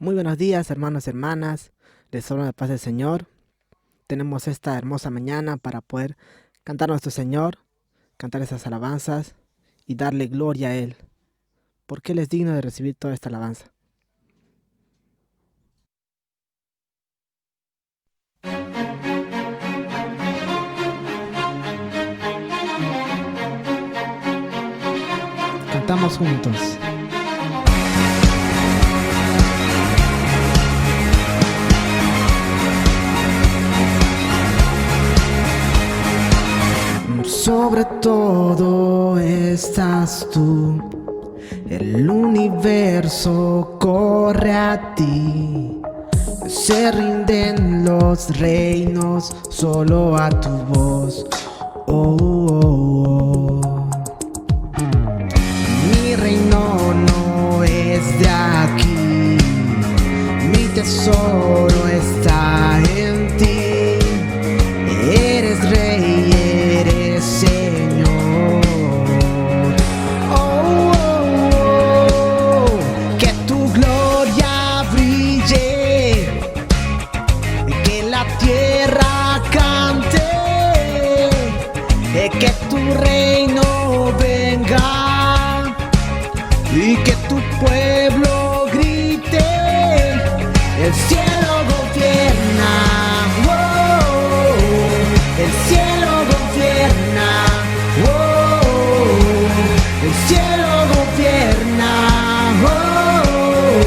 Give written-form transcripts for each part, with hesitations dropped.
Muy buenos días, hermanos y hermanas. Les hablo de paz del Señor. Tenemos esta hermosa mañana para poder cantar a nuestro Señor, cantar esas alabanzas y darle gloria a Él, porque Él es digno de recibir toda esta alabanza. Cantamos juntos. Sobre todo estás tú, el universo corre a ti, se rinden los reinos solo a tu voz. Oh, oh, oh. Mi reino no es de aquí, mi tesoro está en ti. Eres rey, eres Señor. Oh, oh, oh, que tu gloria brille, que la tierra cante, que tu reino venga y que tu pueblo grite. El cielo gobierna. El cielo gobierna, oh, el cielo gobierna, oh,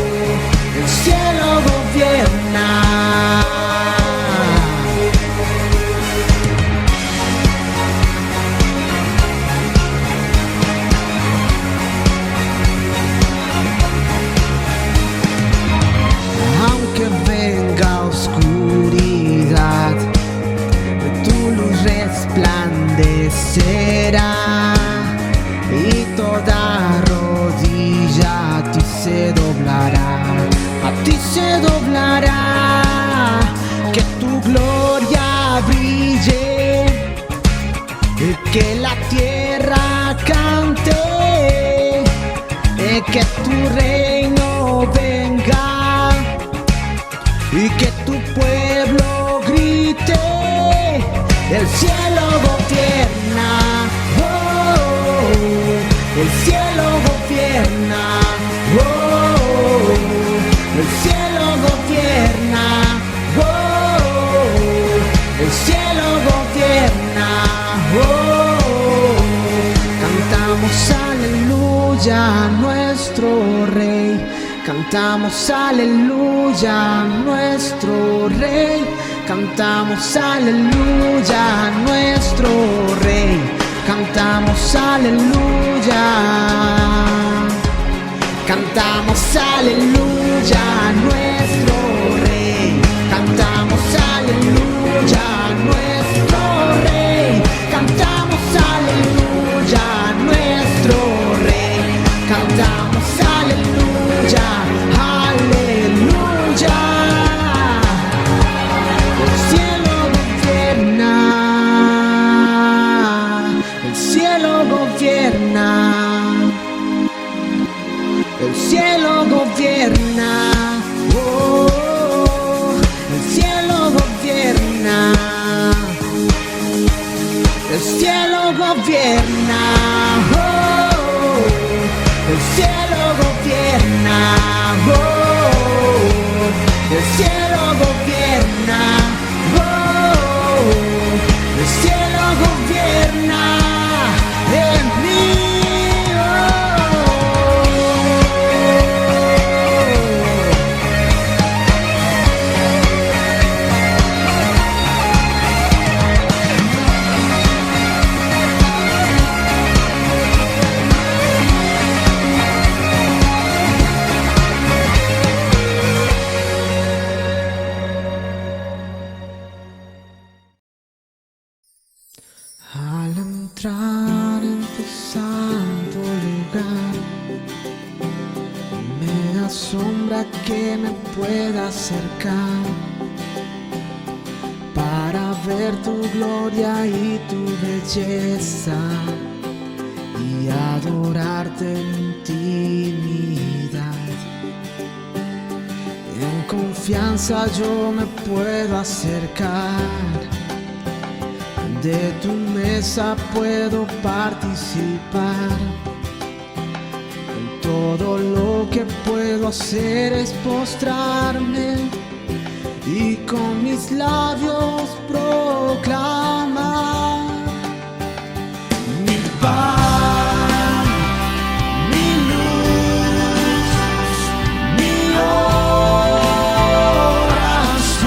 el cielo gobierna. Aunque venga oscuridad, resplandecerá y toda rodilla a ti se doblará, a ti se doblará. Que tu gloria brille, que la tierra cante, que tu reino venga y que tu pueblo grite. El cielo gobierna, oh, el cielo gobierna, oh, el cielo gobierna, oh, el cielo gobierna, oh. Cantamos aleluya a nuestro Rey, cantamos aleluya a nuestro Rey. Cantamos aleluya a nuestro Rey, cantamos aleluya, cantamos aleluya a nuestro Rey, cantamos aleluya a nuestro Rey, cantamos aleluya a nuestro Rey, cantamos aleluya, aleluya. El cielo gobierna, oh, el cielo gobierna, el cielo gobierna, oh, el cielo gobierna, oh, el cielo gobierna, oh, el cielo gobierna en mí. Al entrar en tu santo lugar, me asombra que me pueda acercar para ver tu gloria y tu belleza y adorarte en intimidad. confianza yo me puedo acercar, de tu mesa puedo participar. Todo lo que puedo hacer es postrarme y con mis labios proclamar mi pan, mi luz, mi oración.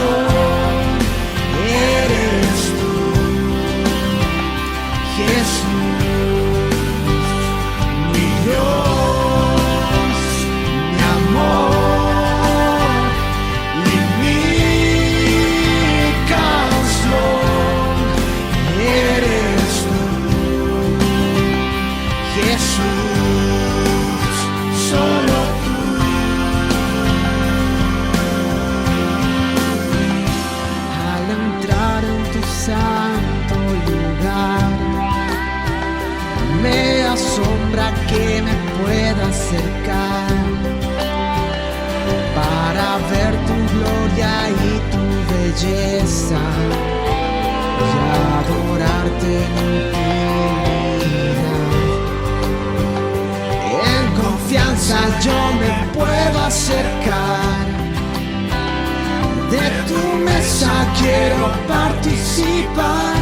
Eres tú, Jesús, mi Dios, mi amor y mi canción. Eres tú, Jesús, solo tú. Al entrar en tu santo lugar, me asombra que me pueda acercar para ver tu gloria y tu belleza y adorarte en intimidad. En confianza yo me puedo acercar, de tu mesa quiero participar.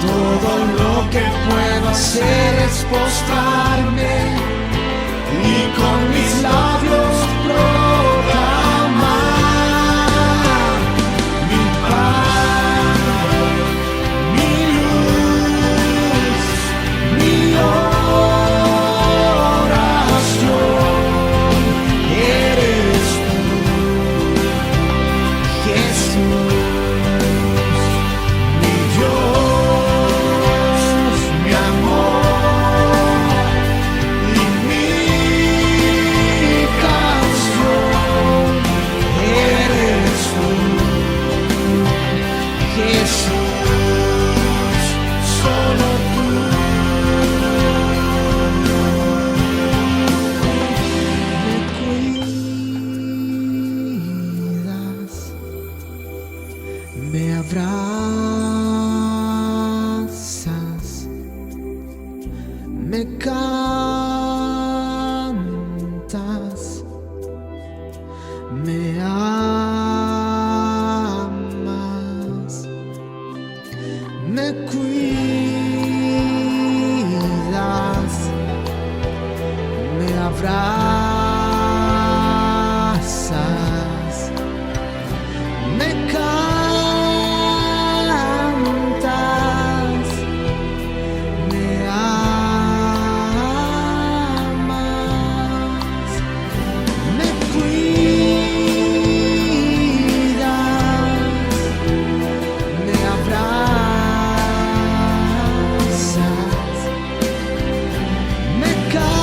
Todo lo que puedo hacer es postrarme y con mis labios proclamar mi pan, mi luz, mi oración. Eres tú, Jesús, mi Dios, mi amor y mi canción. Eres tú, Jesús, solo tú. Me cuidas, me abrazas, me cantas, me amas, me cuidas, me abrazas, me cantas, me amas, me cuidas, me abrazas, me cantas.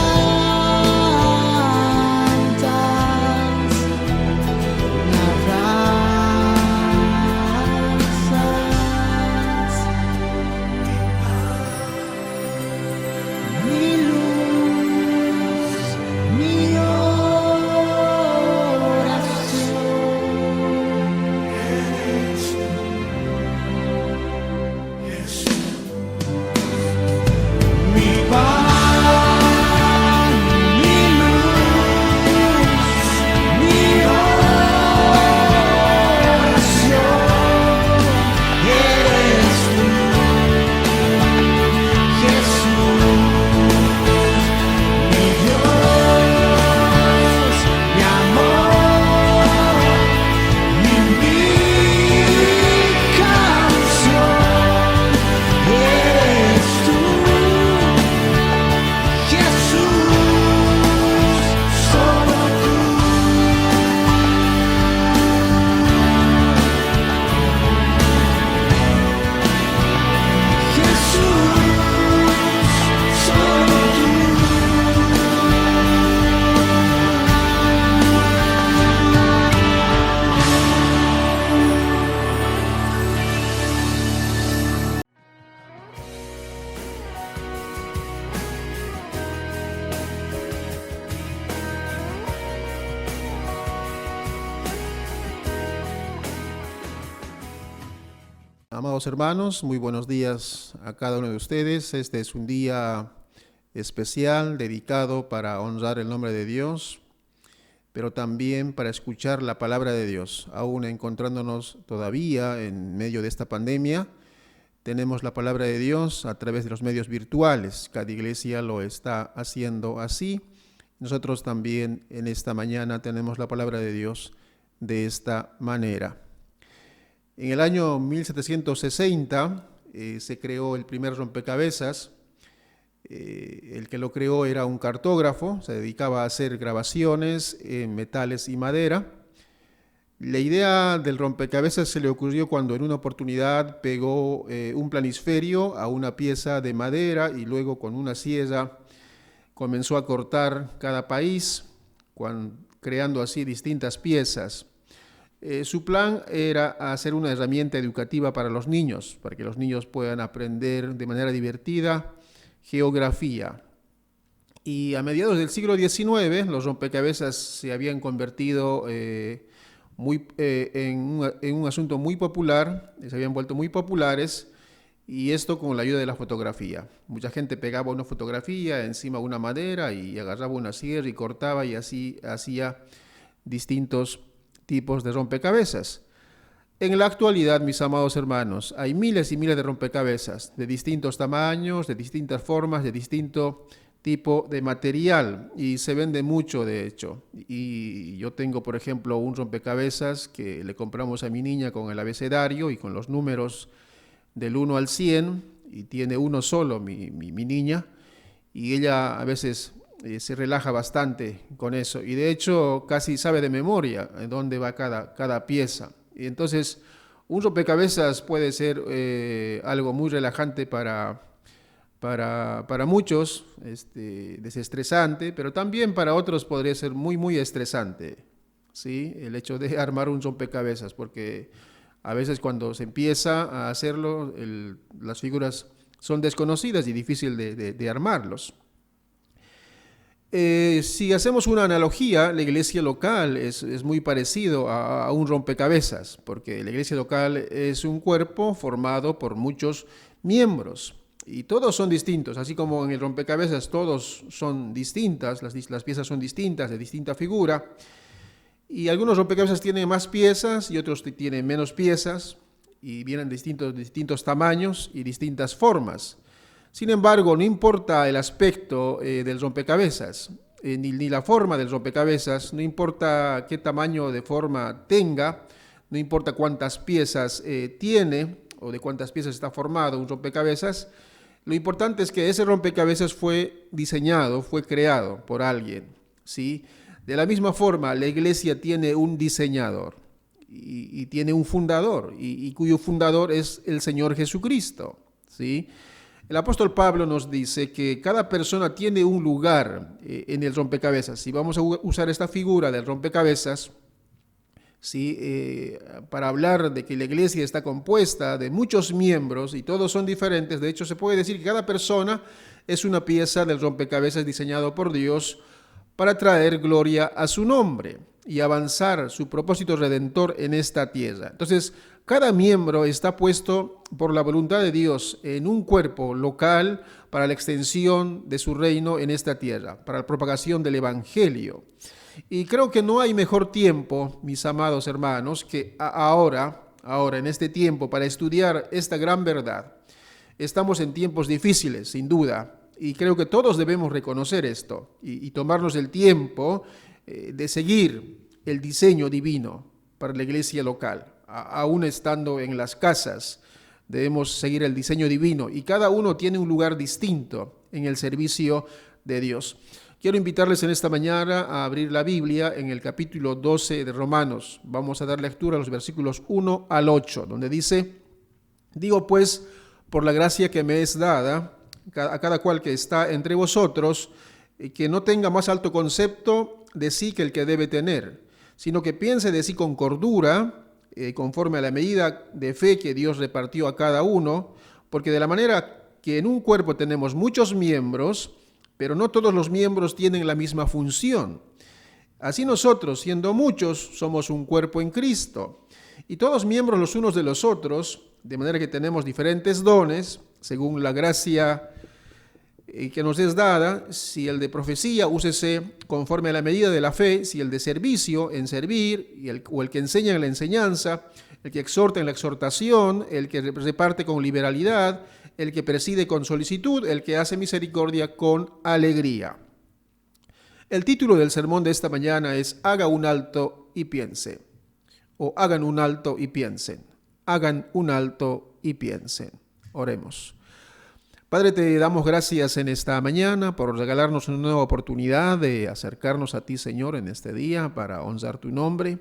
Amados hermanos, muy buenos días a cada uno de ustedes. Este es un día especial dedicado para honrar el nombre de Dios, pero también para escuchar la palabra de Dios. Aún encontrándonos todavía en medio de esta pandemia, tenemos la palabra de Dios a través de los medios virtuales. Cada iglesia lo está haciendo así. Nosotros también en esta mañana tenemos la palabra de Dios de esta manera. En el año 1760 se creó el primer rompecabezas. El que lo creó era un cartógrafo, se dedicaba a hacer grabaciones en metales y madera. La idea del rompecabezas se le ocurrió cuando en una oportunidad pegó un planisferio a una pieza de madera y luego con una sierra comenzó a cortar cada país, creando así distintas piezas. Su plan era hacer una herramienta educativa para los niños, para que los niños puedan aprender de manera divertida geografía. Y a mediados del siglo XIX, los rompecabezas se habían convertido en un asunto muy popular, se habían vuelto muy populares, y esto con la ayuda de la fotografía. Mucha gente pegaba una fotografía encima de una madera y agarraba una sierra y cortaba y así hacía distintos tipos de rompecabezas. En la actualidad, mis amados hermanos, hay miles y miles de rompecabezas de distintos tamaños, de distintas formas, de distinto tipo de material y se vende mucho, de hecho. Y yo tengo, por ejemplo, un rompecabezas que le compramos a mi niña con el abecedario y con los números del 1 al 100 y tiene uno solo mi niña y ella a veces se relaja bastante con eso y de hecho casi sabe de memoria en dónde va cada pieza. Y entonces un rompecabezas puede ser algo muy relajante para muchos, desestresante, pero también para otros podría ser muy estresante, ¿sí? El hecho de armar un rompecabezas, porque a veces cuando se empieza a hacerlo, las figuras son desconocidas y difícil de armarlos. Si hacemos una analogía, la iglesia local es muy parecido a un rompecabezas, porque la iglesia local es un cuerpo formado por muchos miembros y todos son distintos, así como en el rompecabezas todos son distintas, las piezas son distintas, de distinta figura, y algunos rompecabezas tienen más piezas y otros tienen menos piezas y vienen de distintos tamaños y distintas formas. Sin embargo, no importa el aspecto del rompecabezas, ni la forma del rompecabezas, no importa qué tamaño de forma tenga, no importa cuántas piezas tiene o de cuántas piezas está formado un rompecabezas, lo importante es que ese rompecabezas fue diseñado, fue creado por alguien, ¿sí? De la misma forma, la iglesia tiene un diseñador y tiene un fundador, y cuyo fundador es el Señor Jesucristo, ¿sí? El apóstol Pablo nos dice que cada persona tiene un lugar en el rompecabezas. Si vamos a usar esta figura del rompecabezas, ¿sí? Para hablar de que la iglesia está compuesta de muchos miembros y todos son diferentes, de hecho se puede decir que cada persona es una pieza del rompecabezas diseñado por Dios para traer gloria a su nombre y avanzar su propósito redentor en esta tierra. Entonces, cada miembro está puesto por la voluntad de Dios en un cuerpo local para la extensión de su reino en esta tierra, para la propagación del evangelio. Y creo que no hay mejor tiempo, mis amados hermanos, que ahora en este tiempo para estudiar esta gran verdad. Estamos en tiempos difíciles, sin duda, y creo que todos debemos reconocer esto y tomarnos el tiempo de seguir el diseño divino para la iglesia local. Aún estando en las casas, debemos seguir el diseño divino y cada uno tiene un lugar distinto en el servicio de Dios. Quiero invitarles en esta mañana a abrir la Biblia en el capítulo 12 de Romanos. Vamos a dar lectura a los versículos 1 al 8, donde dice: digo pues, por la gracia que me es dada, a cada cual que está entre vosotros, que no tenga más alto concepto de sí que el que debe tener, sino que piense de sí con cordura, conforme a la medida de fe que Dios repartió a cada uno, porque de la manera que en un cuerpo tenemos muchos miembros, pero no todos los miembros tienen la misma función. Así nosotros, siendo muchos, somos un cuerpo en Cristo, y todos miembros los unos de los otros, de manera que tenemos diferentes dones, según la gracia que nos es dada. Si el de profecía, úsese conforme a la medida de la fe; si el de servicio, en servir; o el que enseña, en la enseñanza; el que exhorta, en la exhortación; el que reparte con liberalidad; el que preside, con solicitud; el que hace misericordia, con alegría. El título del sermón de esta mañana es Haga un alto y piense, o hagan un alto y piensen. Hagan un alto y piensen. Oremos. Padre, te damos gracias en esta mañana por regalarnos una nueva oportunidad de acercarnos a ti, Señor, en este día para honrar tu nombre,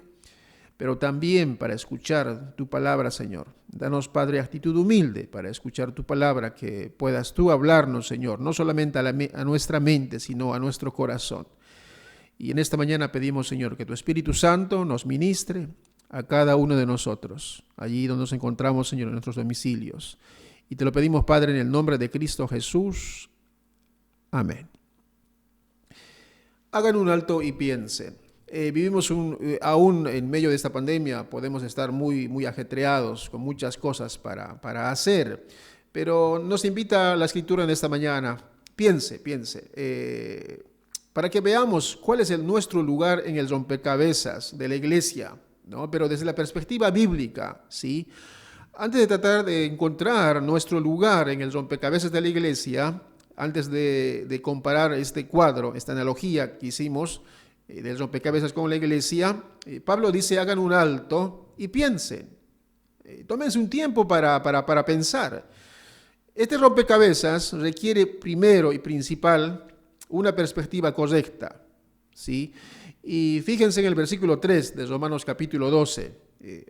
pero también para escuchar tu palabra, Señor. Danos, Padre, actitud humilde para escuchar tu palabra, que puedas tú hablarnos, Señor, no solamente a nuestra mente, sino a nuestro corazón. Y en esta mañana pedimos, Señor, que tu Espíritu Santo nos ministre a cada uno de nosotros, allí donde nos encontramos, Señor, en nuestros domicilios. Y te lo pedimos, Padre, en el nombre de Cristo Jesús. Amén. Hagan un alto y piensen. Vivimos aún en medio de esta pandemia, podemos estar muy ajetreados con muchas cosas para hacer, pero nos invita la Escritura en esta mañana. Piense, para que veamos cuál es nuestro lugar en el rompecabezas de la iglesia, ¿no? Pero desde la perspectiva bíblica, ¿sí? Antes de tratar de encontrar nuestro lugar en el rompecabezas de la iglesia, antes de comparar este cuadro, esta analogía que hicimos del rompecabezas con la iglesia, Pablo dice: hagan un alto y piensen. Tómense un tiempo para pensar. Este rompecabezas requiere primero y principal una perspectiva correcta, ¿sí? Y fíjense en el versículo 3 de Romanos capítulo 12.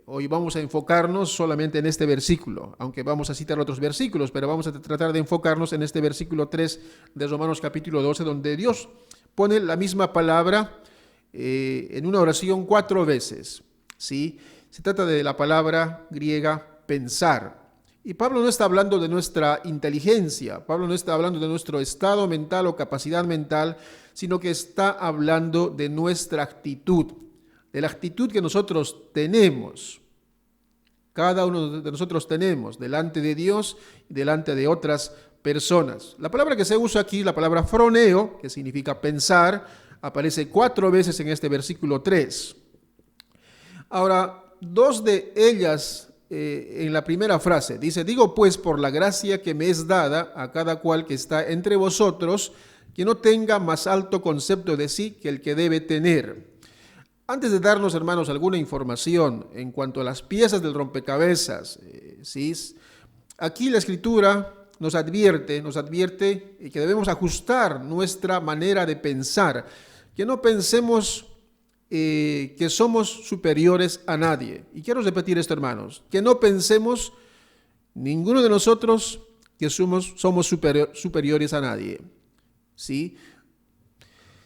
Hoy vamos a enfocarnos solamente en este versículo, aunque vamos a citar otros versículos, pero vamos a tratar de enfocarnos en este versículo 3 de Romanos capítulo 12, donde Dios pone la misma palabra en una oración 4 veces, ¿sí? Se trata de la palabra griega pensar. Y Pablo no está hablando de nuestra inteligencia, Pablo no está hablando de nuestro estado mental o capacidad mental, sino que está hablando de nuestra actitud, de la actitud que nosotros tenemos. Cada uno de nosotros tenemos delante de Dios y delante de otras personas. La palabra que se usa aquí, la palabra froneo, que significa pensar, aparece 4 veces en este versículo 3. Ahora, 2 de ellas en la primera frase dice: digo pues, por la gracia que me es dada a cada cual que está entre vosotros, que no tenga más alto concepto de sí que el que debe tener. Antes de darnos, hermanos, alguna información en cuanto a las piezas del rompecabezas, ¿sí? Aquí la Escritura nos advierte que debemos ajustar nuestra manera de pensar, que no pensemos que somos superiores a nadie. Y quiero repetir esto, hermanos, que no pensemos ninguno de nosotros que somos superiores a nadie, ¿sí?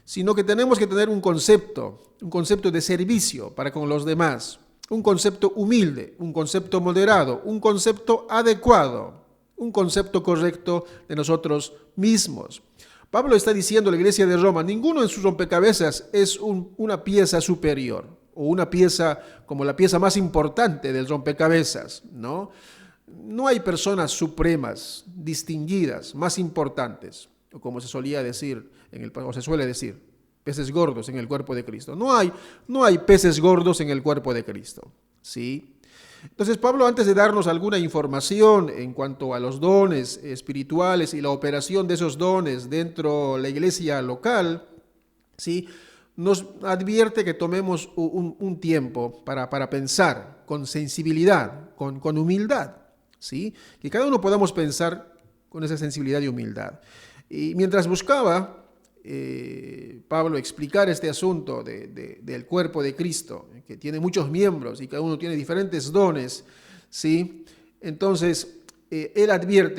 Sino que tenemos que tener un concepto de servicio para con los demás, un concepto humilde, un concepto moderado, un concepto adecuado, un concepto correcto de nosotros mismos. Pablo está diciendo a la iglesia de Roma: ninguno en sus rompecabezas es una pieza superior o una pieza como la pieza más importante del rompecabezas, ¿no? No hay personas supremas, distinguidas, más importantes, o como se solía decir, o se suele decir, peces gordos en el cuerpo de Cristo. No hay peces gordos en el cuerpo de Cristo, ¿sí? Entonces Pablo, antes de darnos alguna información en cuanto a los dones espirituales y la operación de esos dones dentro de la iglesia local, ¿sí?, nos advierte que tomemos un tiempo para pensar con sensibilidad, con humildad, ¿sí?, que cada uno podamos pensar con esa sensibilidad y humildad. Y mientras buscaba Pablo explicar este asunto del cuerpo de Cristo, que tiene muchos miembros y cada uno tiene diferentes dones, ¿sí? Entonces él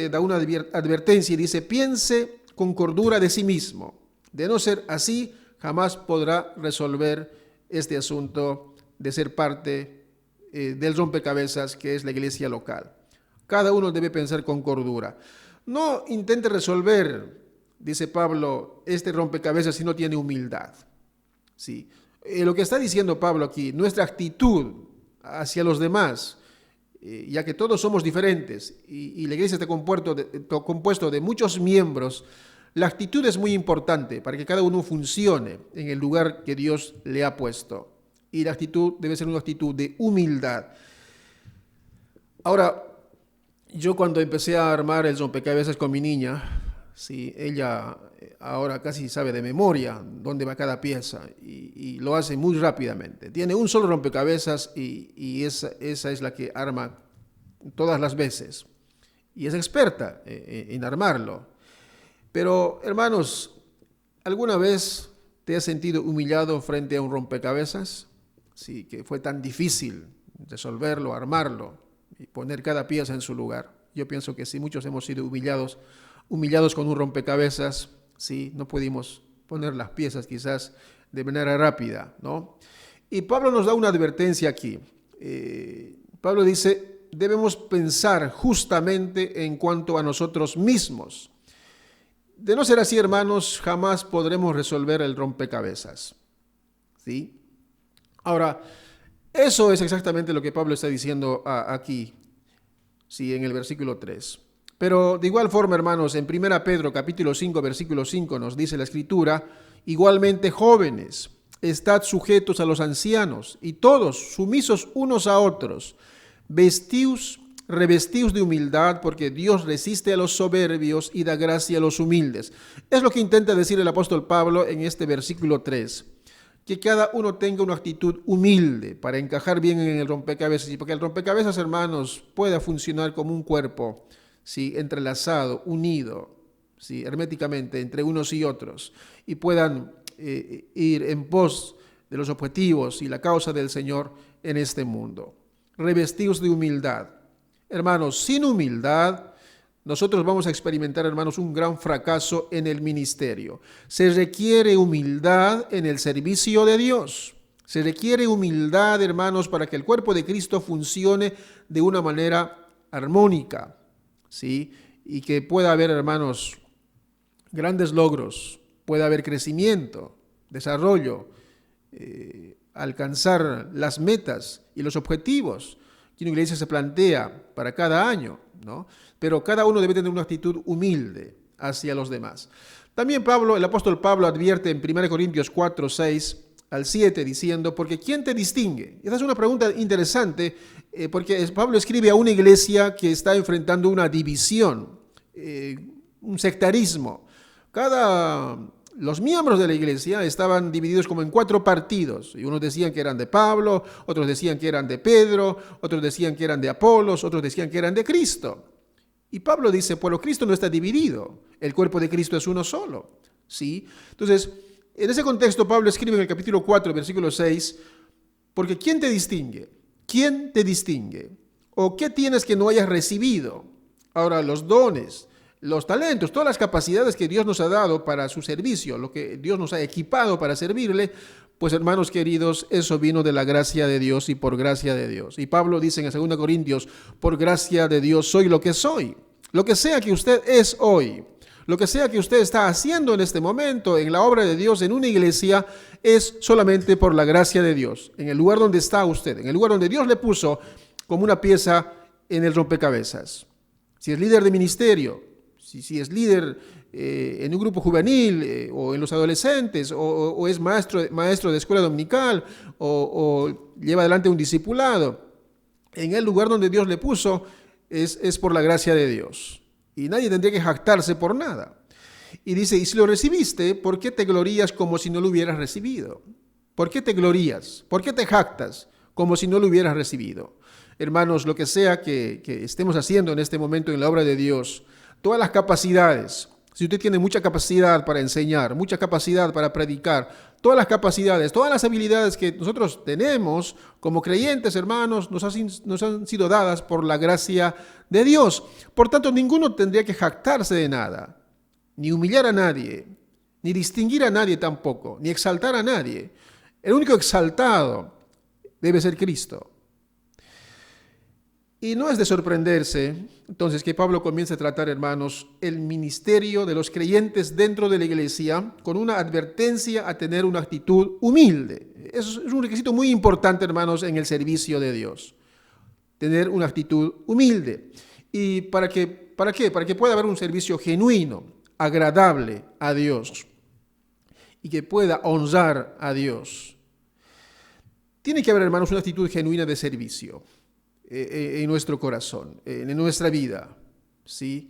da una advertencia y dice: piense con cordura de sí mismo. De no ser así, jamás podrá resolver este asunto de ser parte del rompecabezas que es la iglesia local. Cada uno debe pensar con cordura. No intente resolver, dice Pablo, este rompecabezas si no tiene humildad, ¿sí? Lo que está diciendo Pablo aquí, nuestra actitud hacia los demás, ya que todos somos diferentes y la iglesia está compuesto de muchos miembros, la actitud es muy importante para que cada uno funcione en el lugar que Dios le ha puesto. Y la actitud debe ser una actitud de humildad. Ahora, yo cuando empecé a armar el rompecabezas con mi niña, sí, ella ahora casi sabe de memoria dónde va cada pieza y lo hace muy rápidamente. Tiene un solo rompecabezas y esa es la que arma todas las veces. Y es experta en armarlo. Pero, hermanos, ¿alguna vez te has sentido humillado frente a un rompecabezas? Sí, que fue tan difícil resolverlo, armarlo y poner cada pieza en su lugar. Yo pienso que sí, muchos hemos sido humillados con un rompecabezas, sí, no pudimos poner las piezas quizás de manera rápida, ¿no? Y Pablo nos da una advertencia aquí. Pablo dice, debemos pensar justamente en cuanto a nosotros mismos. De no ser así, hermanos, jamás podremos resolver el rompecabezas, ¿sí? Ahora, eso es exactamente lo que Pablo está diciendo aquí, sí, en el versículo 3. Pero de igual forma, hermanos, en 1 Pedro capítulo 5, versículo 5 nos dice la Escritura, igualmente jóvenes, estad sujetos a los ancianos y todos sumisos unos a otros, revestidos de humildad, porque Dios resiste a los soberbios y da gracia a los humildes. Es lo que intenta decir el apóstol Pablo en este versículo 3. Que cada uno tenga una actitud humilde para encajar bien en el rompecabezas, y porque el rompecabezas, hermanos, pueda funcionar como un cuerpo, ¿sí?, entrelazado, unido, ¿sí?, herméticamente entre unos y otros, y puedan ir en pos de los objetivos y la causa del Señor en este mundo. Revestidos de humildad. Hermanos, sin humildad, nosotros vamos a experimentar, hermanos, un gran fracaso en el ministerio. Se requiere humildad en el servicio de Dios. Se requiere humildad, hermanos, para que el cuerpo de Cristo funcione de una manera armónica, ¿sí? Y que pueda haber, hermanos, grandes logros, pueda haber crecimiento, desarrollo, alcanzar las metas y los objetivos que una iglesia se plantea para cada año, ¿no? Pero cada uno debe tener una actitud humilde hacia los demás. También el apóstol Pablo advierte en 1 Corintios 4, 6 al 7, diciendo, porque ¿quién te distingue? Esta es una pregunta interesante, porque Pablo escribe a una iglesia que está enfrentando una división, un sectarismo. Los miembros de la iglesia estaban divididos como en 4 partidos, y unos decían que eran de Pablo, otros decían que eran de Pedro, otros decían que eran de Apolos, otros decían que eran de Cristo. Y Pablo dice, bueno, Cristo no está dividido, el cuerpo de Cristo es uno solo, ¿sí? Entonces, en ese contexto, Pablo escribe en el capítulo 4, versículo 6, porque ¿quién te distingue? ¿Quién te distingue? ¿O qué tienes que no hayas recibido? Ahora, los dones, los talentos, todas las capacidades que Dios nos ha dado para su servicio, lo que Dios nos ha equipado para servirle, pues hermanos queridos, eso vino de la gracia de Dios y por gracia de Dios. Y Pablo dice en 2 Corintios, por gracia de Dios soy lo que soy. Lo que sea que usted es hoy, lo que sea que usted está haciendo en este momento en la obra de Dios, en una iglesia, es solamente por la gracia de Dios. En el lugar donde está usted, en el lugar donde Dios le puso como una pieza en el rompecabezas. Si es líder de ministerio, si es líder en un grupo juvenil o en los adolescentes o es maestro de escuela dominical o lleva adelante un discipulado, en el lugar donde Dios le puso es por la gracia de Dios. Y nadie tendría que jactarse por nada. Y dice, y si lo recibiste, ¿por qué te glorías como si no lo hubieras recibido? ¿Por qué te glorías? ¿Por qué te jactas como si no lo hubieras recibido? Hermanos, lo que sea que estemos haciendo en este momento en la obra de Dios, todas las capacidades, si usted tiene mucha capacidad para enseñar, mucha capacidad para predicar, todas las capacidades, todas las habilidades que nosotros tenemos como creyentes, hermanos, nos han sido dadas por la gracia de Dios. Por tanto, ninguno tendría que jactarse de nada, ni humillar a nadie, ni distinguir a nadie tampoco, ni exaltar a nadie. El único exaltado debe ser Cristo. Y no es de sorprenderse, entonces, que Pablo comience a tratar, hermanos, el ministerio de los creyentes dentro de la iglesia con una advertencia a tener una actitud humilde. Eso es un requisito muy importante, hermanos, en el servicio de Dios. tener una actitud humilde. ¿Y para qué? Para que pueda haber un servicio genuino, agradable a Dios y que pueda honrar a Dios. Tiene que haber, hermanos, una actitud genuina de servicio en nuestro corazón, en nuestra vida, ¿sí?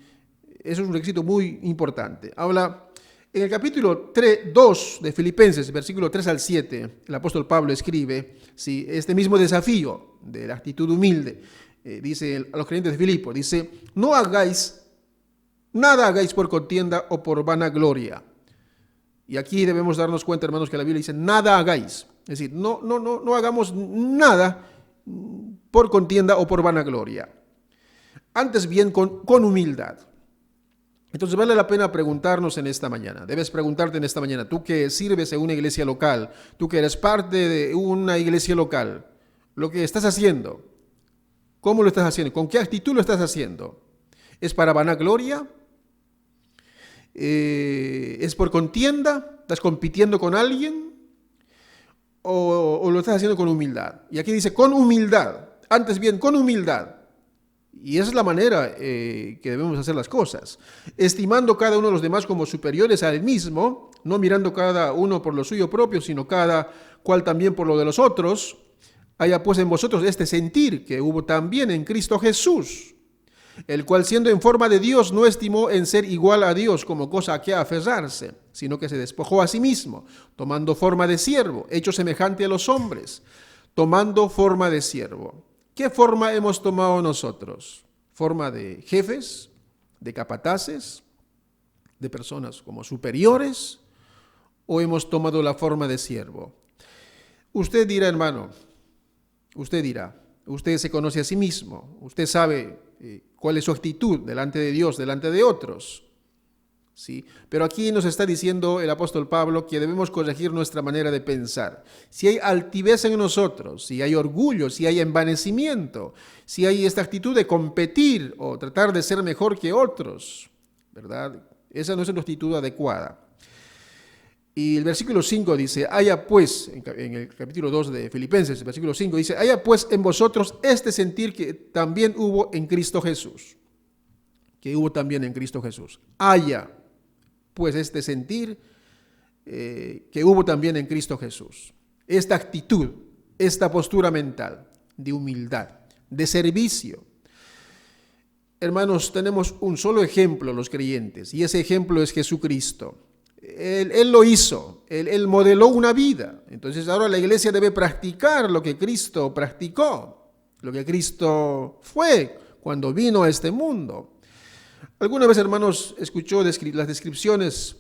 Eso es un requisito muy importante. Habla en el capítulo 2 de Filipenses, versículo 3 al 7, el apóstol Pablo escribe, ¿sí?, este mismo desafío de la actitud humilde. Dice a los creyentes de Filipo, dice, nada hagáis por contienda o por vanagloria. Y aquí debemos darnos cuenta, hermanos, que la Biblia dice, nada hagáis. Es decir, no hagamos nada por contienda o por vanagloria. Antes bien con humildad. Entonces vale la pena preguntarnos en esta mañana. Debes preguntarte en esta mañana, tú que sirves en una iglesia local, tú que eres parte de una iglesia local, lo que estás haciendo, ¿cómo lo estás haciendo? ¿Con qué actitud lo estás haciendo? ¿Es para vanagloria? ¿Es por contienda? ¿Estás compitiendo con alguien? ¿O lo estás haciendo con humildad? Y aquí dice, con humildad. Antes bien, con humildad. Y esa es la manera que debemos hacer las cosas. Estimando cada uno de los demás como superiores a él mismo, no mirando cada uno por lo suyo propio, sino cada cual también por lo de los otros. Haya pues en vosotros este sentir que hubo también en Cristo Jesús, el cual siendo en forma de Dios no estimó en ser igual a Dios como cosa a que aferrarse, sino que se despojó a sí mismo, tomando forma de siervo, hecho semejante a los hombres, tomando forma de siervo. ¿Qué forma hemos tomado nosotros? ¿Forma de jefes, de capataces, de personas como superiores? ¿O hemos tomado la forma de siervo? Usted dirá, hermano, usted se conoce a sí mismo, usted sabe cuál es su actitud delante de Dios, delante de otros. ¿Sí? Pero aquí nos está diciendo el apóstol Pablo que debemos corregir nuestra manera de pensar. Si hay altivez en nosotros, si hay orgullo, si hay envanecimiento, si hay esta actitud de competir o tratar de ser mejor que otros, ¿verdad? Esa no es una actitud adecuada. Y el versículo 5 dice, haya pues, en el capítulo 2 de Filipenses, el versículo 5 dice, haya pues en vosotros este sentir que también hubo en Cristo Jesús. Que hubo también en Cristo Jesús. Haya pues este sentir que hubo también en Cristo Jesús. Esta actitud, esta postura mental de humildad, de servicio. Hermanos, tenemos un solo ejemplo los creyentes, y ese ejemplo es Jesucristo. Él lo hizo, él modeló una vida. Entonces ahora la iglesia debe practicar lo que Cristo practicó, lo que Cristo fue cuando vino a este mundo. ¿Alguna vez, hermanos, escuchó las descripciones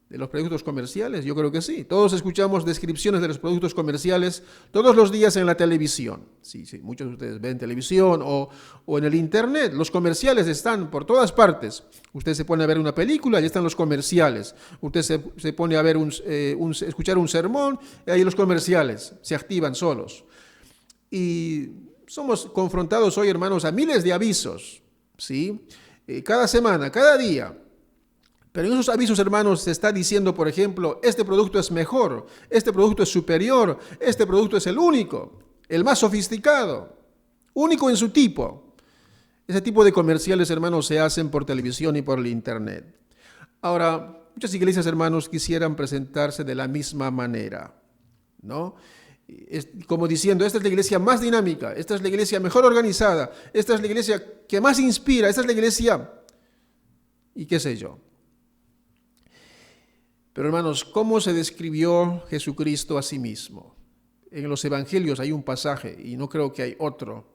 de los productos comerciales? Yo creo que sí. Todos escuchamos descripciones de los productos comerciales todos los días en la televisión. Sí, muchos de ustedes ven televisión o en el internet. Los comerciales están por todas partes. Usted se pone a ver una película y están los comerciales. Usted se pone a ver escuchar un sermón y ahí los comerciales se activan solos. Y somos confrontados hoy, hermanos, a miles de avisos, ¿sí? Cada semana, cada día. Pero en esos avisos, hermanos, se está diciendo, por ejemplo, este producto es mejor, este producto es superior, este producto es el único, el más sofisticado, único en su tipo. Ese tipo de comerciales, hermanos, se hacen por televisión y por el internet. Ahora, muchas iglesias, hermanos, quisieran presentarse de la misma manera, ¿no? Es como diciendo, esta es la iglesia más dinámica, esta es la iglesia mejor organizada, esta es la iglesia que más inspira, esta es la iglesia, y qué sé yo. Pero hermanos, ¿cómo se describió Jesucristo a sí mismo? En los evangelios hay un pasaje, y no creo que hay otro,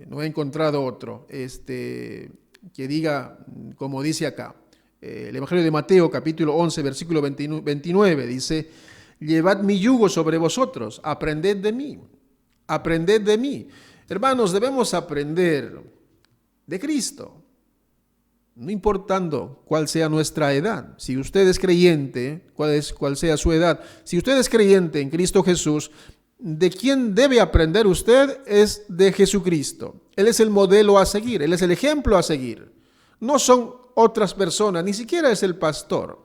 no he encontrado otro, que diga, como dice acá, el evangelio de Mateo, capítulo 11, versículo 29, dice, llevad mi yugo sobre vosotros, aprended de mí, aprended de mí. Hermanos, debemos aprender de Cristo, no importando cuál sea nuestra edad. Si usted es creyente, cuál sea su edad, si usted es creyente en Cristo Jesús, ¿de quién debe aprender usted? Es de Jesucristo. Él es el modelo a seguir, Él es el ejemplo a seguir. No son otras personas, ni siquiera es el pastor.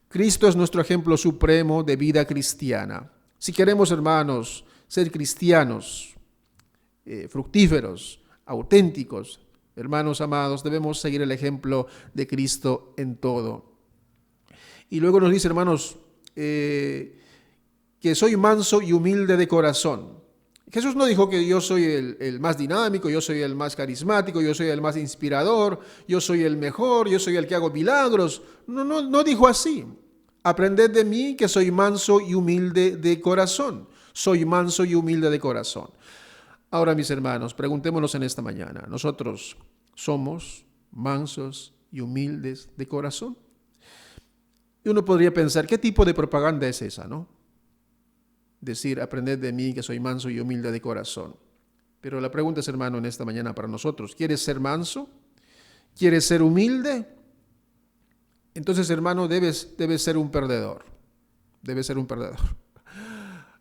Cristo es nuestro ejemplo supremo de vida cristiana. Si queremos, hermanos, ser cristianos, fructíferos, auténticos, hermanos amados, debemos seguir el ejemplo de Cristo en todo. Y luego nos dice, hermanos, que soy manso y humilde de corazón. Jesús no dijo que yo soy el más dinámico, yo soy el más carismático, yo soy el más inspirador, yo soy el mejor, yo soy el que hago milagros. No dijo así. Aprended de mí que soy manso y humilde de corazón. Soy manso y humilde de corazón. Ahora, mis hermanos, preguntémonos en esta mañana, ¿nosotros somos mansos y humildes de corazón? Y uno podría pensar, ¿qué tipo de propaganda es esa, no? Decir, aprended de mí que soy manso y humilde de corazón. Pero la pregunta es, hermano, en esta mañana para nosotros, ¿quieres ser manso? ¿Quieres ser humilde? Entonces, hermano, debes ser un perdedor. Debes ser un perdedor.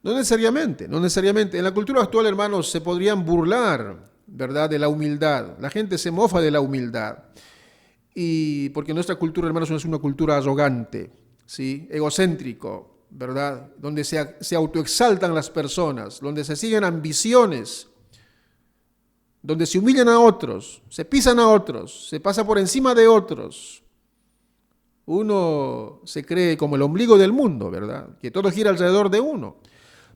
No necesariamente. En la cultura actual, hermanos, se podrían burlar, ¿verdad?, de la humildad. La gente se mofa de la humildad. Y porque nuestra cultura, hermanos, no es una cultura arrogante, ¿sí?, egocéntrico, ¿verdad?, donde se autoexaltan las personas, donde se siguen ambiciones, donde se humillan a otros, se pisan a otros, se pasa por encima de otros. Uno se cree como el ombligo del mundo, ¿verdad?, que todo gira alrededor de uno,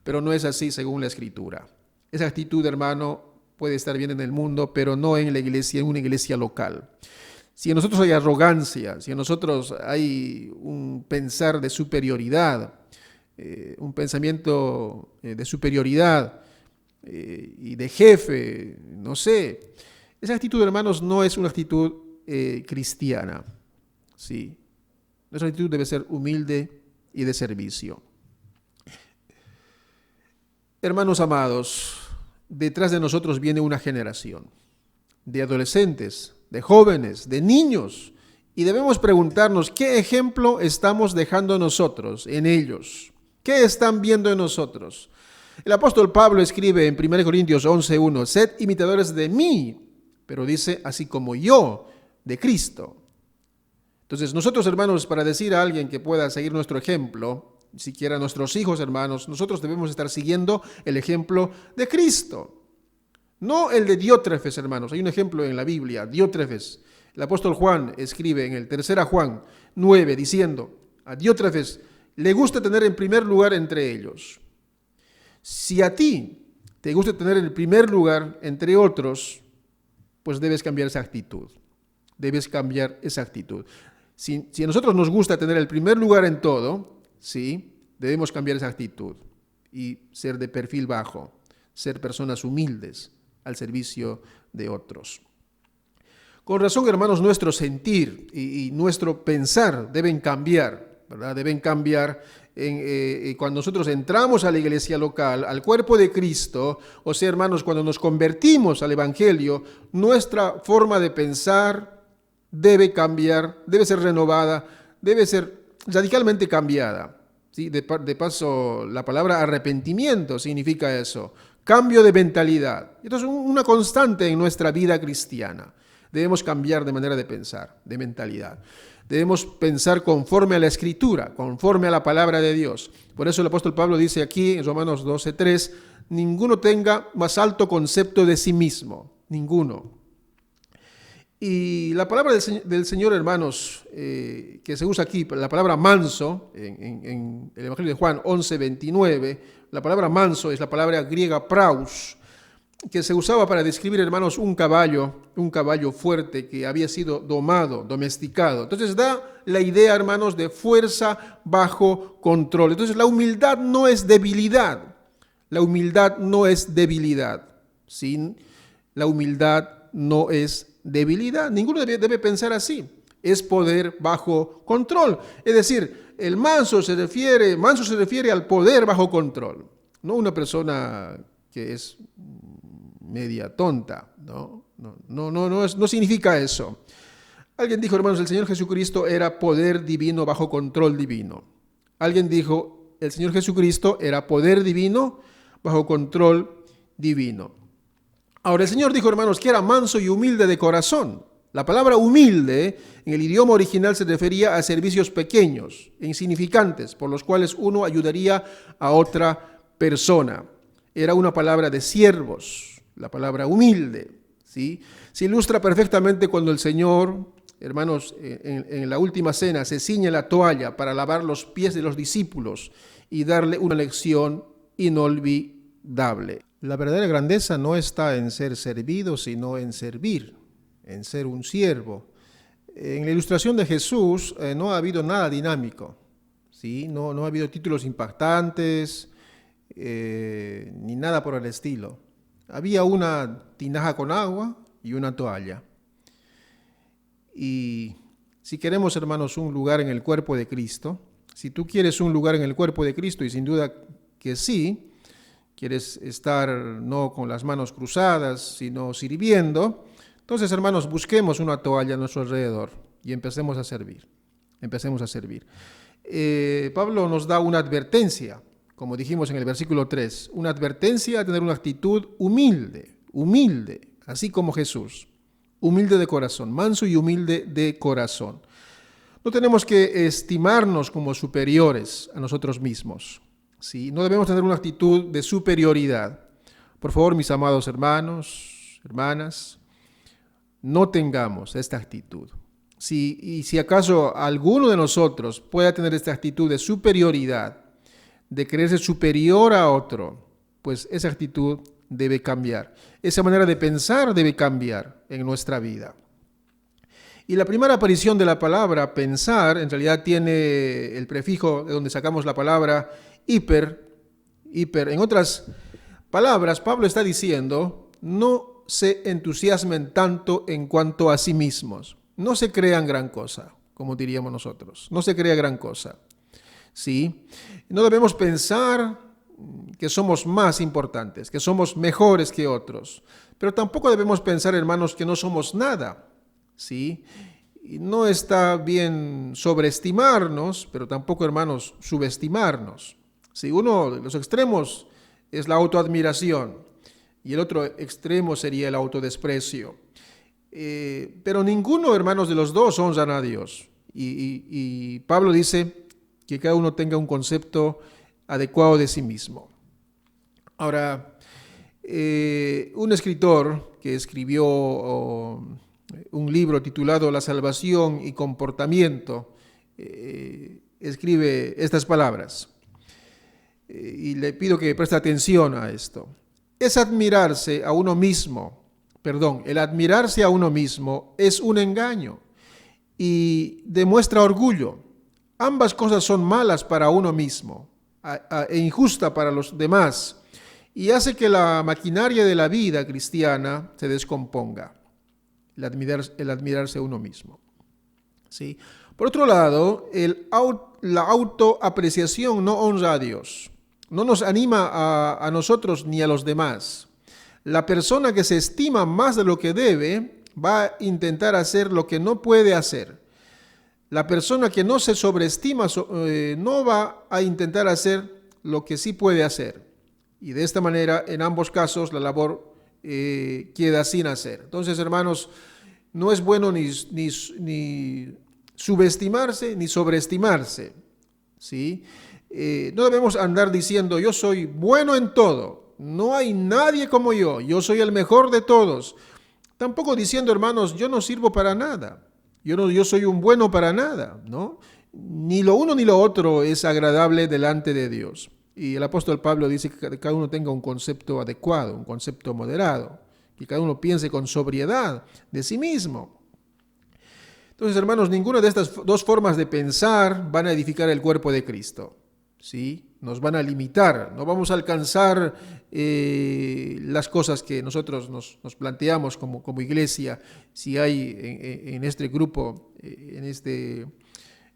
pero no es así según la Escritura. Esa actitud, hermano, puede estar bien en el mundo, pero no en la iglesia, en una iglesia local. Si en nosotros hay arrogancia, si en nosotros hay un pensar de superioridad, un pensamiento de superioridad y de jefe, no sé, esa actitud, hermanos, no es una actitud cristiana, ¿sí? Nuestra actitud debe ser humilde y de servicio. Hermanos amados, detrás de nosotros viene una generación de adolescentes, de jóvenes, de niños, y debemos preguntarnos qué ejemplo estamos dejando nosotros en ellos. ¿Qué están viendo en nosotros? El apóstol Pablo escribe en 1 Corintios 11:1, sed imitadores de mí, pero dice, así como yo, de Cristo. Entonces nosotros, hermanos, para decir a alguien que pueda seguir nuestro ejemplo, siquiera nuestros hijos, hermanos, nosotros debemos estar siguiendo el ejemplo de Cristo. No el de Diótrefes, hermanos. Hay un ejemplo en la Biblia, Diótrefes. El apóstol Juan escribe en el 3 Juan 9, diciendo, a Diótrefes le gusta tener en primer lugar entre ellos. Si a ti te gusta tener el primer lugar entre otros, pues debes cambiar esa actitud. Debes cambiar esa actitud. Si a nosotros nos gusta tener el primer lugar en todo, sí, debemos cambiar esa actitud y ser de perfil bajo, ser personas humildes al servicio de otros. Con razón, hermanos, nuestro sentir y nuestro pensar deben cambiar, ¿verdad? Deben cambiar cuando nosotros entramos a la iglesia local, al cuerpo de Cristo, o sea, hermanos, cuando nos convertimos al Evangelio, nuestra forma de pensar debe cambiar, debe ser renovada, debe ser radicalmente cambiada. ¿Sí? De paso, la palabra arrepentimiento significa eso, cambio de mentalidad. Esto es una constante en nuestra vida cristiana. Debemos cambiar de manera de pensar, de mentalidad. Debemos pensar conforme a la Escritura, conforme a la palabra de Dios. Por eso el apóstol Pablo dice aquí en Romanos 12:3, ninguno tenga más alto concepto de sí mismo, ninguno. Y la palabra del Señor, hermanos, que se usa aquí, la palabra manso, en el Evangelio de Juan 11:29, la palabra manso es la palabra griega praus, que se usaba para describir, hermanos, un caballo fuerte que había sido domado, domesticado. Entonces da la idea, hermanos, de fuerza bajo control. Entonces la humildad no es debilidad. La humildad no es debilidad. ¿Sí? La humildad no es debilidad. Ninguno debe pensar así. Es poder bajo control. Es decir, el manso se refiere al poder bajo control. No una persona que es media tonta, no significa eso. Alguien dijo, hermanos, el Señor Jesucristo era poder divino bajo control divino. Alguien dijo, el Señor Jesucristo era poder divino bajo control divino. Ahora, el Señor dijo, hermanos, que era manso y humilde de corazón. La palabra humilde en el idioma original se refería a servicios pequeños e insignificantes, por los cuales uno ayudaría a otra persona. Era una palabra de siervos, la palabra humilde, ¿sí? Se ilustra perfectamente cuando el Señor, hermanos, en la última cena se ciñe la toalla para lavar los pies de los discípulos y darle una lección inolvidable. La verdadera grandeza no está en ser servido, sino en servir, en ser un siervo. En la ilustración de Jesús no ha habido nada dinámico, ¿sí? No ha habido títulos impactantes, ni nada por el estilo. Había una tinaja con agua y una toalla. Y si queremos, hermanos, un lugar en el cuerpo de Cristo, si tú quieres un lugar en el cuerpo de Cristo, y sin duda que sí, quieres estar no con las manos cruzadas, sino sirviendo, entonces, hermanos, busquemos una toalla a nuestro alrededor y empecemos a servir. Empecemos a servir. Pablo nos da una advertencia, como dijimos en el versículo 3, una advertencia a tener una actitud humilde, así como Jesús, humilde de corazón, manso y humilde de corazón. No tenemos que estimarnos como superiores a nosotros mismos, ¿sí? No debemos tener una actitud de superioridad. Por favor, mis amados hermanos, hermanas, no tengamos esta actitud. Si acaso alguno de nosotros pueda tener esta actitud de superioridad, de creerse superior a otro, pues esa actitud debe cambiar. Esa manera de pensar debe cambiar en nuestra vida. Y la primera aparición de la palabra pensar en realidad tiene el prefijo de donde sacamos la palabra hiper. En otras palabras, Pablo está diciendo, no se entusiasmen tanto en cuanto a sí mismos. No se crean gran cosa, como diríamos nosotros. No se crea gran cosa. ¿Sí? No debemos pensar que somos más importantes, que somos mejores que otros. Pero tampoco debemos pensar, hermanos, que no somos nada. ¿Sí? Y no está bien sobreestimarnos, pero tampoco, hermanos, subestimarnos. ¿Sí? Uno de los extremos es la autoadmiración. Y el otro extremo sería el autodesprecio. Pero ninguno, hermanos, de los dos honran a Dios. Y Pablo dice que cada uno tenga un concepto adecuado de sí mismo. Ahora, un escritor que escribió un libro titulado La salvación y comportamiento, escribe estas palabras. Y le pido que preste atención a esto. El admirarse a uno mismo es un engaño y demuestra orgullo. Ambas cosas son malas para uno mismo e injusta para los demás y hace que la maquinaria de la vida cristiana se descomponga, el admirarse a uno mismo. ¿Sí? Por otro lado, la autoapreciación no honra a Dios. No nos anima a nosotros ni a los demás. La persona que se estima más de lo que debe va a intentar hacer lo que no puede hacer. La persona que no se sobreestima no va a intentar hacer lo que sí puede hacer. Y de esta manera, en ambos casos, la labor queda sin hacer. Entonces, hermanos, no es bueno ni subestimarse ni sobreestimarse, ¿sí? No debemos andar diciendo, yo soy bueno en todo, no hay nadie como yo soy el mejor de todos. Tampoco diciendo, hermanos, yo no sirvo para nada, yo soy un bueno para nada, ¿no? Ni lo uno ni lo otro es agradable delante de Dios. Y el apóstol Pablo dice que cada uno tenga un concepto adecuado, un concepto moderado, que cada uno piense con sobriedad de sí mismo. Entonces, hermanos, ninguna de estas dos formas de pensar van a edificar el cuerpo de Cristo. ¿Sí? Nos van a limitar, no vamos a alcanzar las cosas que nosotros nos planteamos como iglesia. Si hay en este grupo,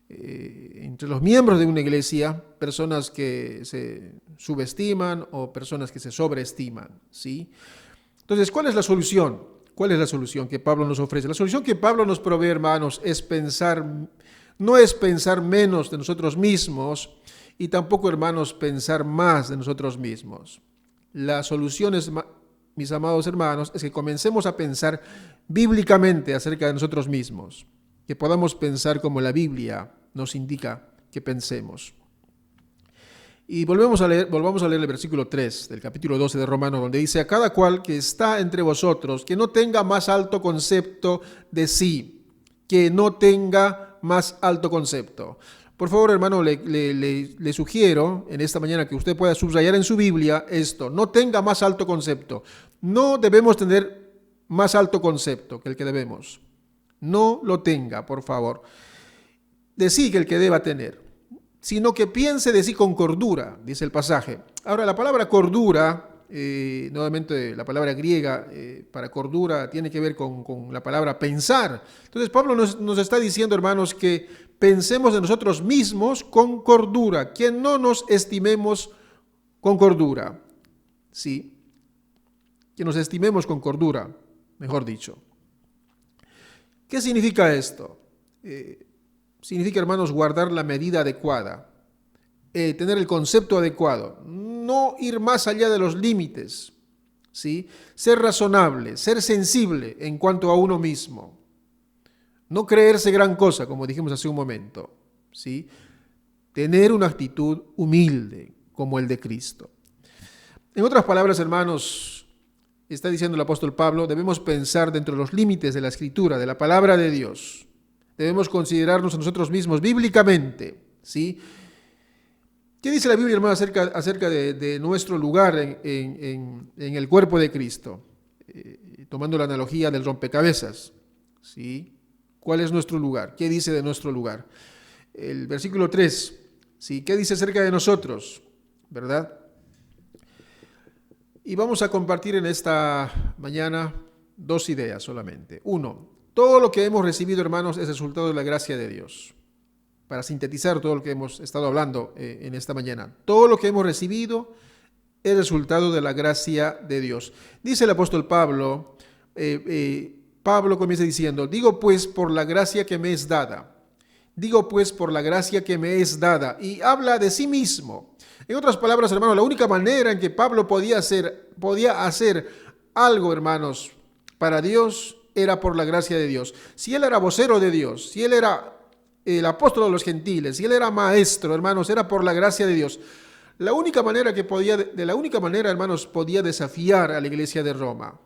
entre los miembros de una iglesia, personas que se subestiman o personas que se sobreestiman. ¿Sí? Entonces, ¿cuál es la solución? ¿Cuál es la solución que Pablo nos ofrece? La solución que Pablo nos provee, hermanos, no es pensar menos de nosotros mismos, y tampoco, hermanos, pensar más de nosotros mismos. La solución es, mis amados hermanos, es que comencemos a pensar bíblicamente acerca de nosotros mismos, que podamos pensar como la Biblia nos indica que pensemos. Y volvamos a leer el versículo 3 del capítulo 12 de Romanos, donde dice: a cada cual que está entre vosotros, que no tenga más alto concepto de sí, que no tenga más alto concepto. Por favor, hermano, le sugiero en esta mañana que usted pueda subrayar en su Biblia esto: no tenga más alto concepto. No debemos tener más alto concepto que el que debemos. No lo tenga, por favor. De sí que el que deba tener, sino que piense de sí con cordura, dice el pasaje. Ahora, la palabra cordura, nuevamente la palabra griega para cordura tiene que ver con la palabra pensar. Entonces Pablo nos está diciendo, hermanos, que pensemos de nosotros mismos con cordura, que no nos estimemos con cordura. Sí, que nos estimemos con cordura, mejor dicho. ¿Qué significa esto? Significa, hermanos, guardar la medida adecuada, tener el concepto adecuado, no ir más allá de los límites, ¿sí? Ser razonable, ser sensible en cuanto a uno mismo, no creerse gran cosa, como dijimos hace un momento, ¿sí? Tener una actitud humilde como el de Cristo. En otras palabras, hermanos, está diciendo el apóstol Pablo, debemos pensar dentro de los límites de la Escritura, de la palabra de Dios. Debemos considerarnos a nosotros mismos bíblicamente, ¿sí? ¿Qué dice la Biblia, hermano, acerca de nuestro lugar en el cuerpo de Cristo? Tomando la analogía del rompecabezas, ¿sí? ¿Cuál es nuestro lugar? ¿Qué dice de nuestro lugar? El versículo 3, ¿sí? ¿Qué dice acerca de nosotros? ¿Verdad? Y vamos a compartir en esta mañana dos ideas solamente. Uno, todo lo que hemos recibido, hermanos, es resultado de la gracia de Dios. Para sintetizar todo lo que hemos estado hablando en esta mañana. Todo lo que hemos recibido es resultado de la gracia de Dios. Dice el apóstol Pablo, Pablo comienza diciendo, digo pues por la gracia que me es dada. Digo pues por la gracia que me es dada. Y habla de sí mismo. En otras palabras, hermanos, la única manera en que Pablo podía hacer algo, hermanos, para Dios, era por la gracia de Dios. Si él era vocero de Dios, si él era el apóstol de los gentiles, si él era maestro, hermanos, era por la gracia de Dios. De la única manera, hermanos, podía desafiar a la iglesia de Roma.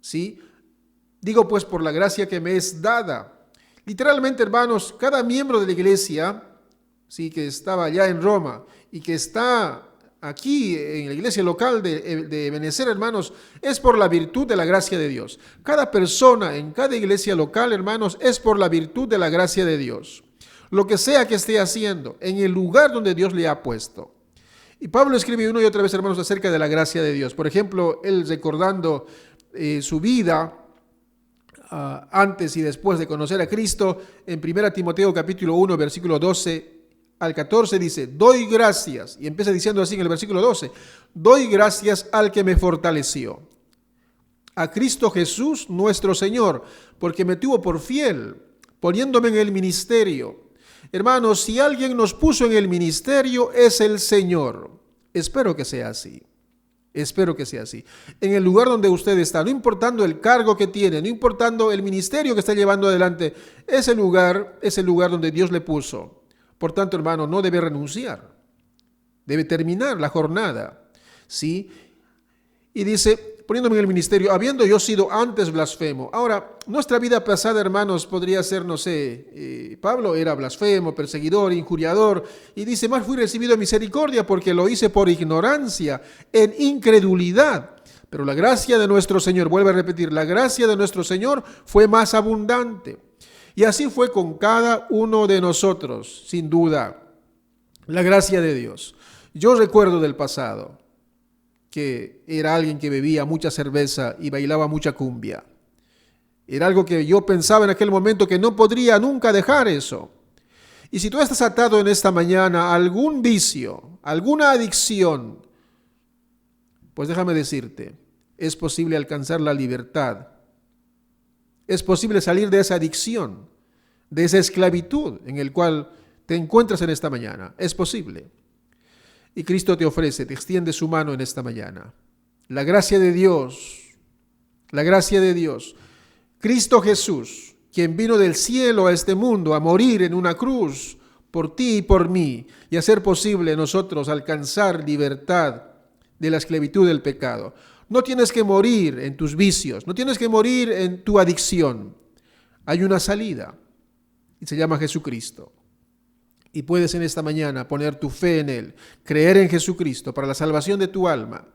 ¿Sí? Digo pues por la gracia que me es dada. Literalmente, hermanos, cada miembro de la iglesia, sí, que estaba allá en Roma y que está aquí en la iglesia local de Benecer, hermanos, es por la virtud de la gracia de Dios. Cada persona en cada iglesia local, hermanos, es por la virtud de la gracia de Dios. Lo que sea que esté haciendo, en el lugar donde Dios le ha puesto. Y Pablo escribe una y otra vez, hermanos, acerca de la gracia de Dios. Por ejemplo, él recordando su vida antes y después de conocer a Cristo, en 1 Timoteo capítulo 1, versículo 12 al 14 dice, doy gracias, y empieza diciendo así en el versículo 12, doy gracias al que me fortaleció, a Cristo Jesús nuestro Señor, porque me tuvo por fiel, poniéndome en el ministerio. Hermanos, si alguien nos puso en el ministerio, es el Señor. Espero que sea así. Espero que sea así. En el lugar donde usted está, no importando el cargo que tiene, no importando el ministerio que está llevando adelante, ese lugar es el lugar donde Dios le puso. Por tanto, hermano, no debe renunciar. Debe terminar la jornada. ¿Sí? Y dice, poniéndome en el ministerio, habiendo yo sido antes blasfemo. Ahora, nuestra vida pasada, hermanos, podría ser, no sé, Pablo era blasfemo, perseguidor, injuriador, y dice, más fui recibido misericordia porque lo hice por ignorancia, en incredulidad. Pero la gracia de nuestro Señor, vuelve a repetir, la gracia de nuestro Señor fue más abundante. Y así fue con cada uno de nosotros, sin duda, la gracia de Dios. Yo recuerdo del pasado que era alguien que bebía mucha cerveza y bailaba mucha cumbia. Era algo que yo pensaba en aquel momento que no podría nunca dejar eso. Y si tú estás atado en esta mañana a algún vicio, alguna adicción, pues déjame decirte, es posible alcanzar la libertad. Es posible salir de esa adicción, de esa esclavitud en el cual te encuentras en esta mañana. Es posible. Y Cristo te ofrece, te extiende su mano en esta mañana. La gracia de Dios, Cristo Jesús, quien vino del cielo a este mundo a morir en una cruz por ti y por mí, y hacer posible nosotros alcanzar libertad de la esclavitud del pecado. No tienes que morir en tus vicios, no tienes que morir en tu adicción. Hay una salida y se llama Jesucristo. Y puedes en esta mañana poner tu fe en Él, creer en Jesucristo para la salvación de tu alma.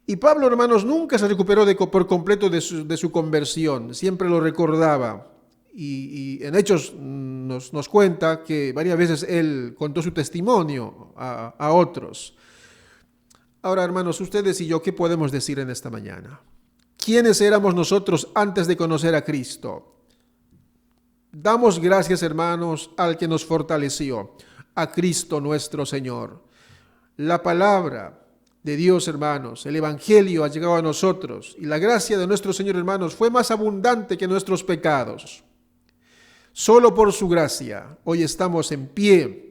Y Pablo, hermanos, nunca se recuperó por completo de su conversión, siempre lo recordaba. Y en Hechos nos cuenta que varias veces él contó su testimonio a otros. Ahora, hermanos, ustedes y yo, ¿qué podemos decir en esta mañana? ¿Quiénes éramos nosotros antes de conocer a Cristo? Damos gracias, hermanos, al que nos fortaleció, a Cristo nuestro Señor. La palabra de Dios, hermanos, el Evangelio ha llegado a nosotros y la gracia de nuestro Señor, hermanos, fue más abundante que nuestros pecados. Solo por su gracia hoy estamos en pie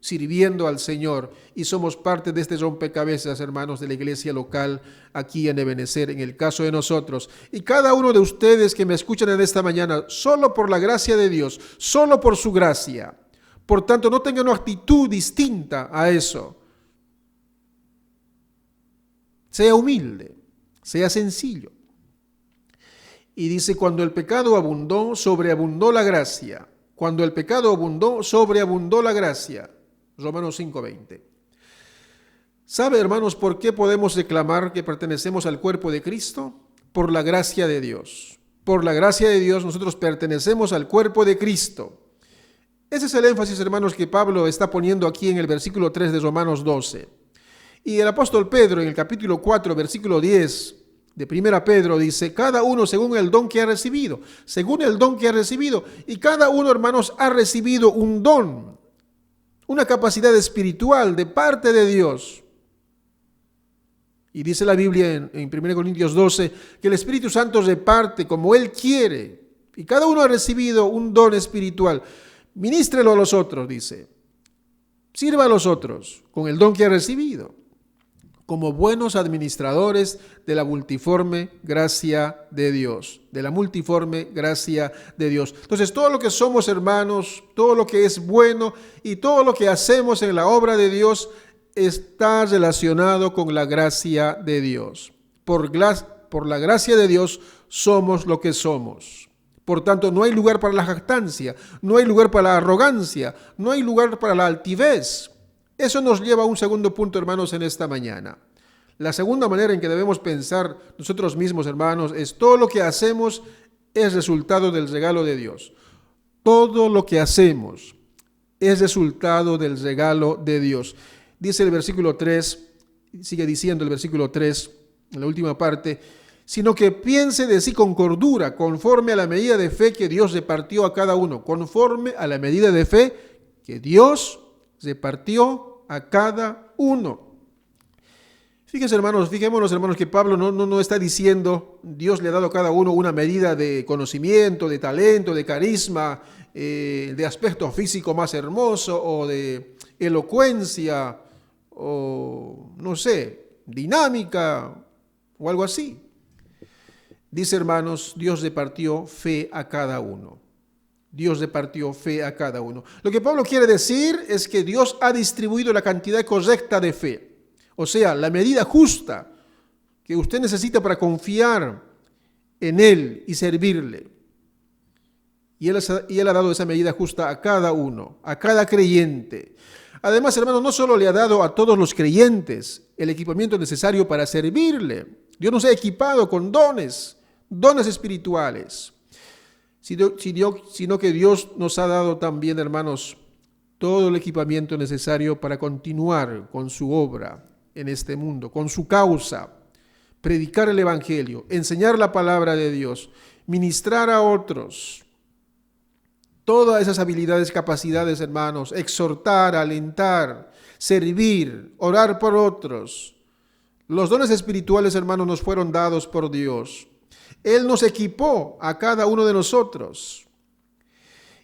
sirviendo al Señor y somos parte de este rompecabezas, hermanos, de la iglesia local aquí en Ebenecer, en el caso de nosotros. Y cada uno de ustedes que me escuchan en esta mañana, solo por la gracia de Dios, solo por su gracia. Por tanto, no tengan una actitud distinta a eso. Sea humilde, sea sencillo. Y dice, cuando el pecado abundó, sobreabundó la gracia. Cuando el pecado abundó, sobreabundó la gracia. Romanos 5:20. ¿Sabe, hermanos, por qué podemos declamar que pertenecemos al cuerpo de Cristo? Por la gracia de Dios. Por la gracia de Dios nosotros pertenecemos al cuerpo de Cristo. Ese es el énfasis, hermanos, que Pablo está poniendo aquí en el versículo 3 de Romanos 12. Y el apóstol Pedro en el capítulo 4, versículo 10 de 1 Pedro dice, cada uno según el don que ha recibido, según el don que ha recibido. Y cada uno, hermanos, ha recibido un don, una capacidad espiritual de parte de Dios. Y dice la Biblia en 1 Corintios 12 que el Espíritu Santo reparte como Él quiere. Y cada uno ha recibido un don espiritual. Ministrelo a los otros, dice. Sirva a los otros con el don que ha recibido, como buenos administradores de la multiforme gracia de Dios, de la multiforme gracia de Dios. Entonces, todo lo que somos, hermanos, todo lo que es bueno y todo lo que hacemos en la obra de Dios está relacionado con la gracia de Dios. Por la gracia de Dios somos lo que somos. Por tanto, no hay lugar para la jactancia, no hay lugar para la arrogancia, no hay lugar para la altivez. Eso nos lleva a un segundo punto, hermanos, en esta mañana. La segunda manera en que debemos pensar nosotros mismos, hermanos, es todo lo que hacemos es resultado del regalo de Dios. Todo lo que hacemos es resultado del regalo de Dios. Dice el versículo 3, sigue diciendo el versículo 3, en la última parte, sino que piense de sí con cordura, conforme a la medida de fe que Dios repartió a cada uno, conforme a la medida de fe que Dios repartió a cada uno. Fíjense, hermanos, fijémonos, hermanos, que Pablo no está diciendo Dios le ha dado a cada uno una medida de conocimiento, de talento, de carisma, de aspecto físico más hermoso o de elocuencia o, no sé, dinámica o algo así. Dice, hermanos, Dios repartió fe a cada uno. Dios repartió fe a cada uno. Lo que Pablo quiere decir es que Dios ha distribuido la cantidad correcta de fe. O sea, la medida justa que usted necesita para confiar en Él y servirle. Y Él ha dado esa medida justa a cada uno, a cada creyente. Además, hermanos, no solo le ha dado a todos los creyentes el equipamiento necesario para servirle. Dios nos ha equipado con dones espirituales. Sino que Dios nos ha dado también, hermanos, todo el equipamiento necesario para continuar con su obra en este mundo, con su causa, predicar el Evangelio, enseñar la palabra de Dios, ministrar a otros. Todas esas habilidades, capacidades, hermanos, exhortar, alentar, servir, orar por otros. Los dones espirituales, hermanos, nos fueron dados por Dios. Él nos equipó a cada uno de nosotros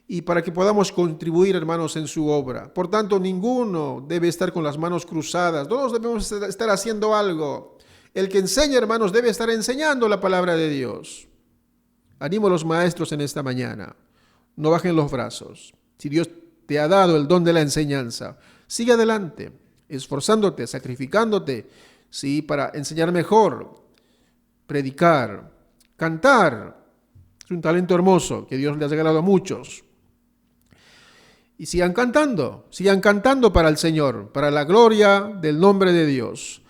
y para que podamos contribuir, hermanos, en su obra. Por tanto, ninguno debe estar con las manos cruzadas. Todos debemos estar haciendo algo. El que enseña, hermanos, debe estar enseñando la palabra de Dios. Animo a los maestros en esta mañana. No bajen los brazos. Si Dios te ha dado el don de la enseñanza. Sigue adelante, esforzándote, sacrificándote, ¿sí? Para enseñar mejor, predicar, cantar. Es un talento hermoso que Dios le ha regalado a muchos. Y sigan cantando para el Señor, para la gloria del nombre de Dios.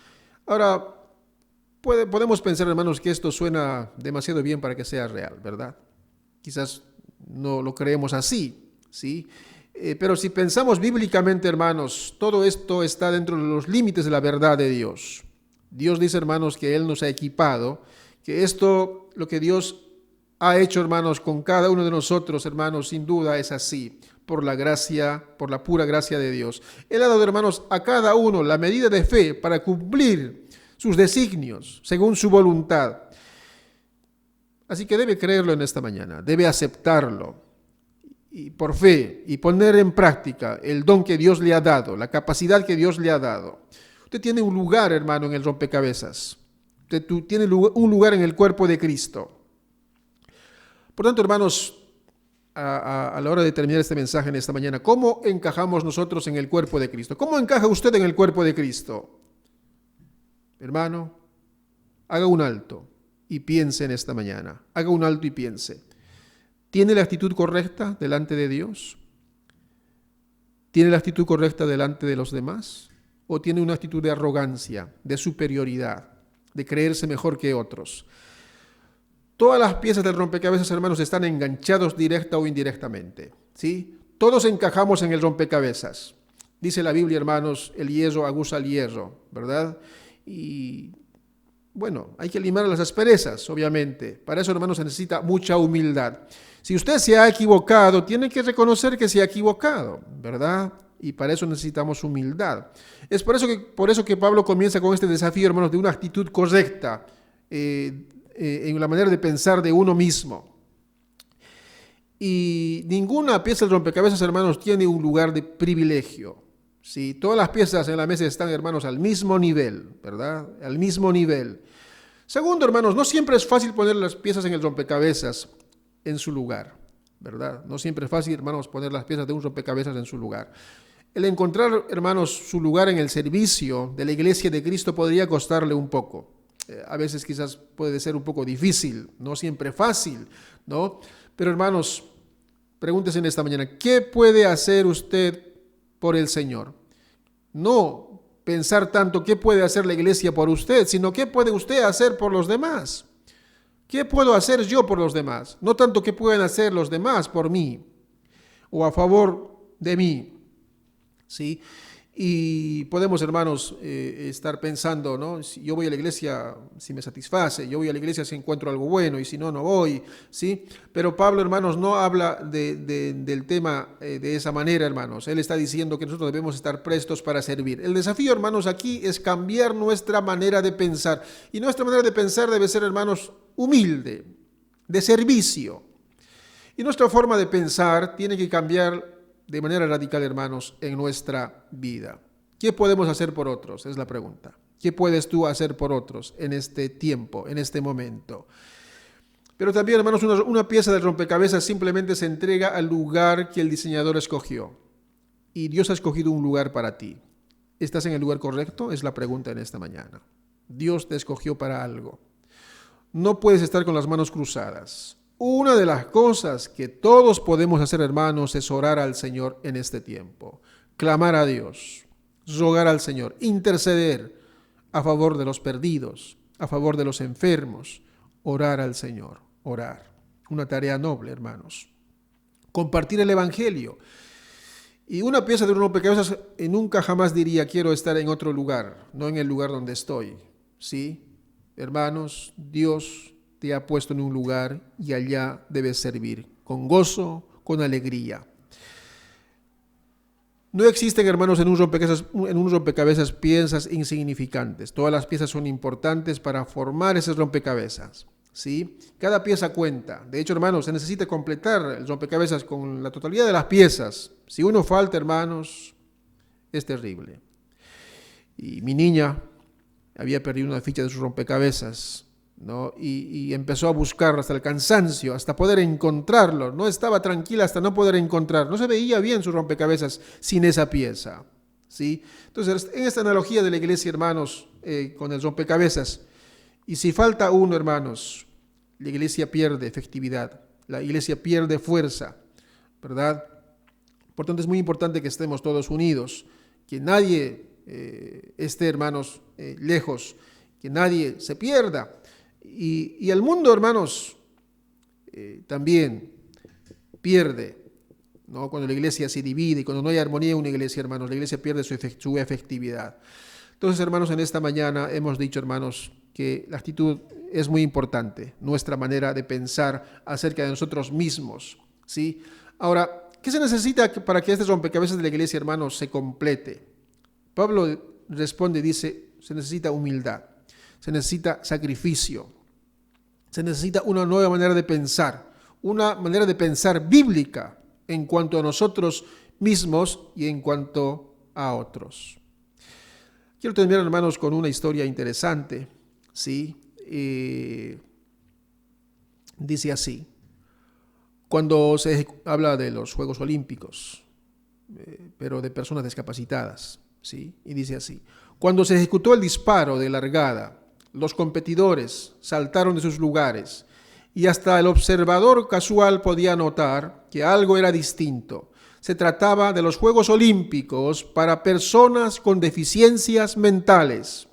Ahora, podemos pensar, hermanos, que esto suena demasiado bien para que sea real, ¿verdad? Quizás no lo creemos así, ¿sí? Pero si pensamos bíblicamente, hermanos, todo esto está dentro de los límites de la verdad de Dios. Dios dice, hermanos, que Él nos ha equipado, que esto, lo que Dios ha hecho, hermanos, con cada uno de nosotros, hermanos, sin duda es así, por la gracia, por la pura gracia de Dios. Él ha dado, hermanos, a cada uno la medida de fe para cumplir sus designios, según su voluntad. Así que debe creerlo en esta mañana, debe aceptarlo, y por fe, y poner en práctica el don que Dios le ha dado, la capacidad que Dios le ha dado. Usted tiene un lugar, hermano, en el rompecabezas. Usted tiene un lugar en el cuerpo de Cristo. Por tanto, hermanos, a la hora de terminar este mensaje en esta mañana, ¿cómo encajamos nosotros en el cuerpo de Cristo? ¿Cómo encaja usted en el cuerpo de Cristo? Hermano, haga un alto y piense en esta mañana. Haga un alto y piense. ¿Tiene la actitud correcta delante de Dios? ¿Tiene la actitud correcta delante de los demás? ¿O tiene una actitud de arrogancia, de superioridad, de creerse mejor que otros? Todas las piezas del rompecabezas, hermanos, están enganchados directa o indirectamente, ¿sí? Todos encajamos en el rompecabezas. Dice la Biblia, hermanos, el hierro aguza el hierro, ¿verdad? Y bueno, hay que limar las asperezas, obviamente. Para eso, hermanos, se necesita mucha humildad. Si usted se ha equivocado, tiene que reconocer que se ha equivocado, ¿verdad? Y para eso necesitamos humildad. Es por eso que Pablo comienza con este desafío, hermanos, de una actitud correcta, en la manera de pensar de uno mismo. Y ninguna pieza del rompecabezas, hermanos, tiene un lugar de privilegio. ¿Sí? Todas las piezas en la mesa están, hermanos, al mismo nivel, ¿verdad? Al mismo nivel. Segundo, hermanos, no siempre es fácil poner las piezas en el rompecabezas en su lugar, ¿verdad? No siempre es fácil, hermanos, poner las piezas de un rompecabezas en su lugar. El encontrar, hermanos, su lugar en el servicio de la iglesia de Cristo podría costarle un poco. A veces quizás puede ser un poco difícil, no siempre fácil, ¿no? Pero, hermanos, pregúntese en esta mañana, ¿qué puede hacer usted por el Señor? No pensar tanto qué puede hacer la iglesia por usted, sino qué puede usted hacer por los demás. ¿Qué puedo hacer yo por los demás? No tanto qué pueden hacer los demás por mí o a favor de mí, ¿sí? Y podemos, hermanos, estar pensando, ¿no? Si yo voy a la iglesia si me satisface, yo voy a la iglesia si encuentro algo bueno y si no, no voy, ¿sí? Pero Pablo, hermanos, no habla del tema de esa manera, hermanos. Él está diciendo que nosotros debemos estar prestos para servir. El desafío, hermanos, aquí es cambiar nuestra manera de pensar. Y nuestra manera de pensar debe ser, hermanos, humilde, de servicio. Y nuestra forma de pensar tiene que cambiar de manera radical, hermanos, en nuestra vida. ¿Qué podemos hacer por otros? Es la pregunta. ¿Qué puedes tú hacer por otros en este tiempo, en este momento? Pero también, hermanos, una pieza del rompecabezas simplemente se entrega al lugar que el diseñador escogió. Y Dios ha escogido un lugar para ti. ¿Estás en el lugar correcto? Es la pregunta en esta mañana. Dios te escogió para algo. No puedes estar con las manos cruzadas. Una de las cosas que todos podemos hacer, hermanos, es orar al Señor en este tiempo. Clamar a Dios, rogar al Señor, interceder a favor de los perdidos, a favor de los enfermos. Orar al Señor, orar. Una tarea noble, hermanos. Compartir el Evangelio. Y una pieza de un rompecabezas nunca jamás diría quiero estar en otro lugar, no en el lugar donde estoy. ¿Sí? Hermanos, Dios te ha puesto en un lugar y allá debes servir, con gozo, con alegría. No existen, hermanos, en un rompecabezas piezas insignificantes. Todas las piezas son importantes para formar ese rompecabezas, ¿sí? Cada pieza cuenta. De hecho, hermanos, se necesita completar el rompecabezas con la totalidad de las piezas. Si uno falta, hermanos, es terrible. Y mi niña había perdido una ficha de sus rompecabezas ¿no? Y empezó a buscar hasta el cansancio, hasta poder encontrarlo. No estaba tranquila hasta no poder encontrar. No se veía bien su rompecabezas sin esa pieza, ¿sí? Entonces, en esta analogía de la iglesia, hermanos, con el rompecabezas, y si falta uno, hermanos, la iglesia pierde efectividad, la iglesia pierde fuerza, ¿verdad? Por tanto, es muy importante que estemos todos unidos, que nadie esté, hermanos, lejos, que nadie se pierda. Y el mundo, hermanos, también pierde, ¿no? Cuando la iglesia se divide y cuando no hay armonía en una iglesia, hermanos, la iglesia pierde su efectividad. Entonces, hermanos, en esta mañana hemos dicho, hermanos, que la actitud es muy importante, nuestra manera de pensar acerca de nosotros mismos, ¿sí? Ahora, ¿qué se necesita para que este rompecabezas de la iglesia, hermanos, se complete? Pablo responde y dice, se necesita humildad, se necesita sacrificio, se necesita una nueva manera de pensar, una manera de pensar bíblica en cuanto a nosotros mismos y en cuanto a otros. Quiero terminar, hermanos, con una historia interesante, ¿sí? Dice así, cuando se habla de los Juegos Olímpicos, pero de personas discapacitadas, ¿sí? Y dice así, cuando se ejecutó el disparo de largada, los competidores saltaron de sus lugares y hasta el observador casual podía notar que algo era distinto. Se trataba de los Juegos Olímpicos para personas con deficiencias mentales.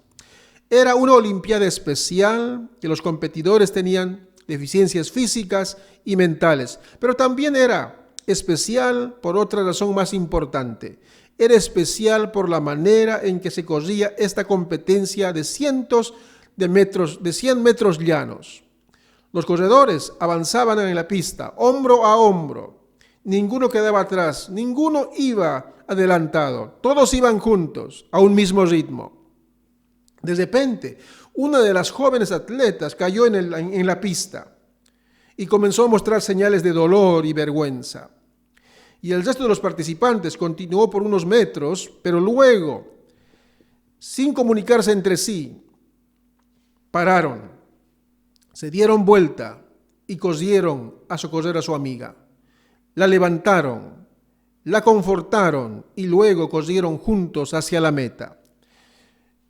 Era una olimpiada especial que los competidores tenían deficiencias físicas y mentales, pero también era especial por otra razón más importante. Era especial por la manera en que se corría esta competencia de cientos de metros, de 100 metros llanos. Los corredores avanzaban en la pista, hombro a hombro. Ninguno quedaba atrás, ninguno iba adelantado. Todos iban juntos, a un mismo ritmo. De repente, una de las jóvenes atletas cayó en la pista y comenzó a mostrar señales de dolor y vergüenza. Y el resto de los participantes continuó por unos metros, pero luego, sin comunicarse entre sí, pararon, se dieron vuelta y corrieron a socorrer a su amiga. La levantaron, la confortaron y luego corrieron juntos hacia la meta.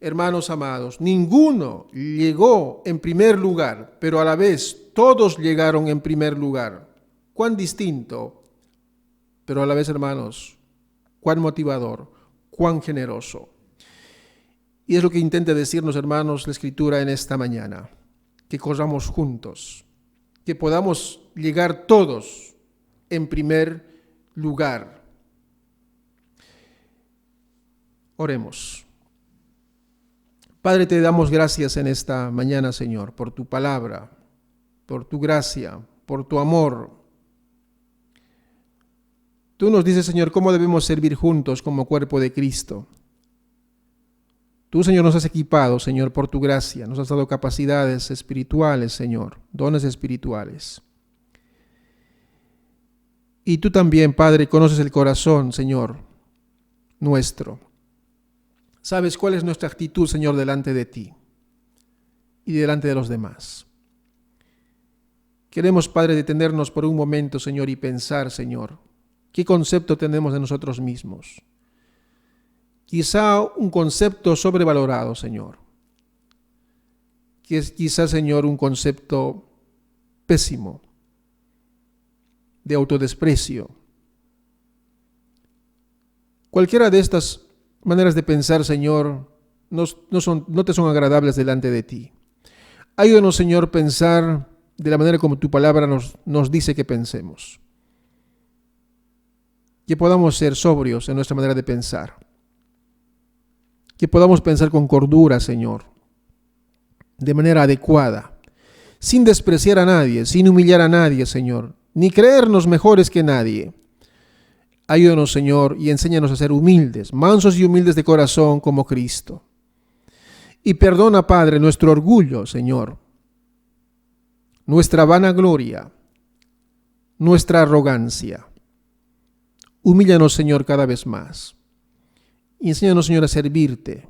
Hermanos amados, ninguno llegó en primer lugar, pero a la vez todos llegaron en primer lugar. Cuán distinto, pero a la vez, hermanos, cuán motivador, cuán generoso. Y es lo que intenta decirnos, hermanos, la Escritura en esta mañana, que corramos juntos, que podamos llegar todos en primer lugar. Oremos. Padre, te damos gracias en esta mañana, Señor, por tu palabra, por tu gracia, por tu amor. Tú nos dices, Señor, cómo debemos servir juntos como cuerpo de Cristo. Tú, Señor, nos has equipado, Señor, por tu gracia. Nos has dado capacidades espirituales, Señor, dones espirituales. Y tú también, Padre, conoces el corazón, Señor, nuestro. Sabes cuál es nuestra actitud, Señor, delante de ti y delante de los demás. Queremos, Padre, detenernos por un momento, Señor, y pensar, Señor, ¿qué concepto tenemos de nosotros mismos? Quizá un concepto sobrevalorado, Señor. Quizá, Señor, un concepto pésimo, de autodesprecio. Cualquiera de estas maneras de pensar, Señor, no te son agradables delante de ti. Ayúdanos, Señor, pensar de la manera como tu palabra nos dice que pensemos. Que podamos ser sobrios en nuestra manera de pensar. Que podamos pensar con cordura, Señor, de manera adecuada, sin despreciar a nadie, sin humillar a nadie, Señor, ni creernos mejores que nadie. Ayúdanos, Señor, y enséñanos a ser humildes, mansos y humildes de corazón como Cristo. Y perdona, Padre, nuestro orgullo, Señor, nuestra vanagloria, nuestra arrogancia. Humíllanos, Señor, cada vez más. Y enséñanos, Señor, a servirte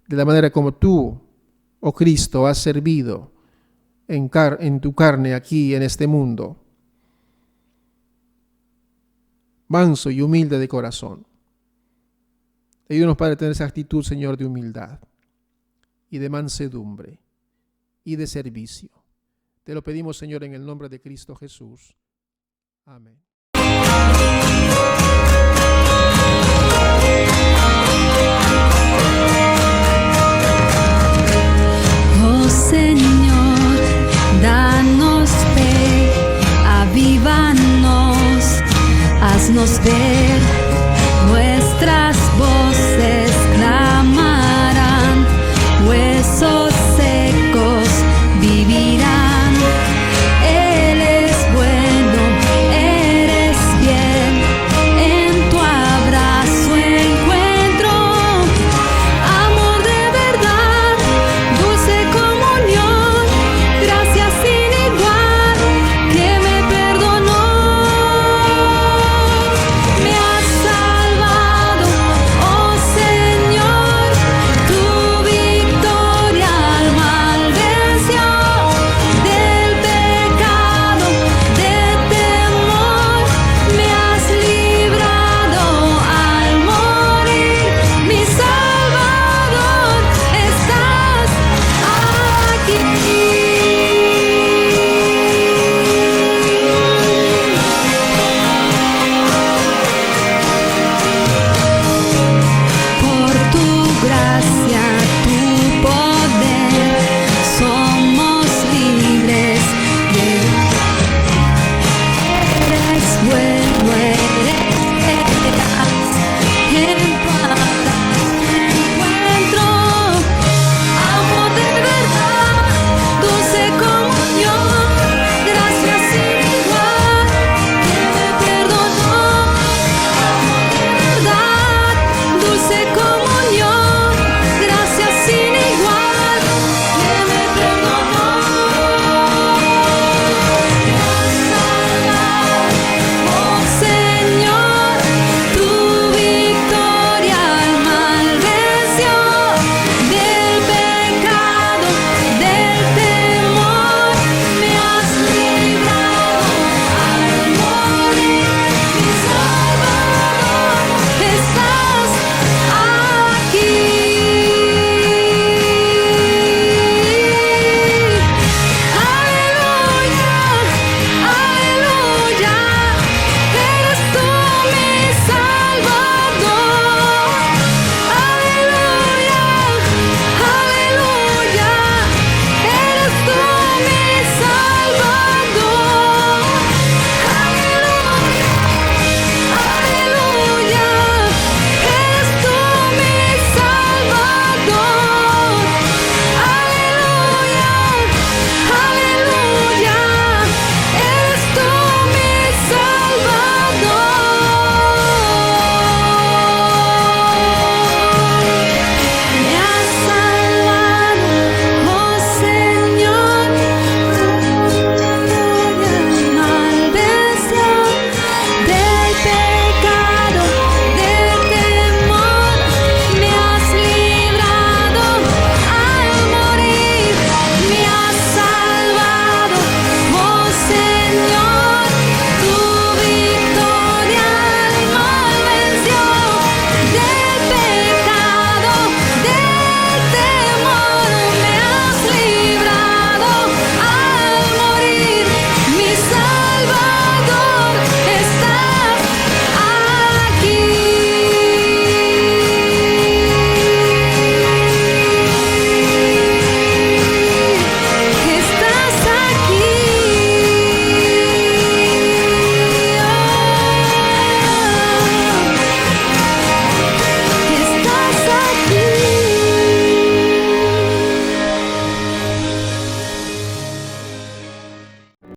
de la manera como tú oh Cristo, has servido en tu carne aquí en este mundo, manso y humilde de corazón. Ayúdanos, Padre, a tener esa actitud, Señor, de humildad y de mansedumbre y de servicio. Te lo pedimos, Señor, en el nombre de Cristo Jesús. Amén. Oh Señor, danos fe, avívanos, haznos ver nuestras voces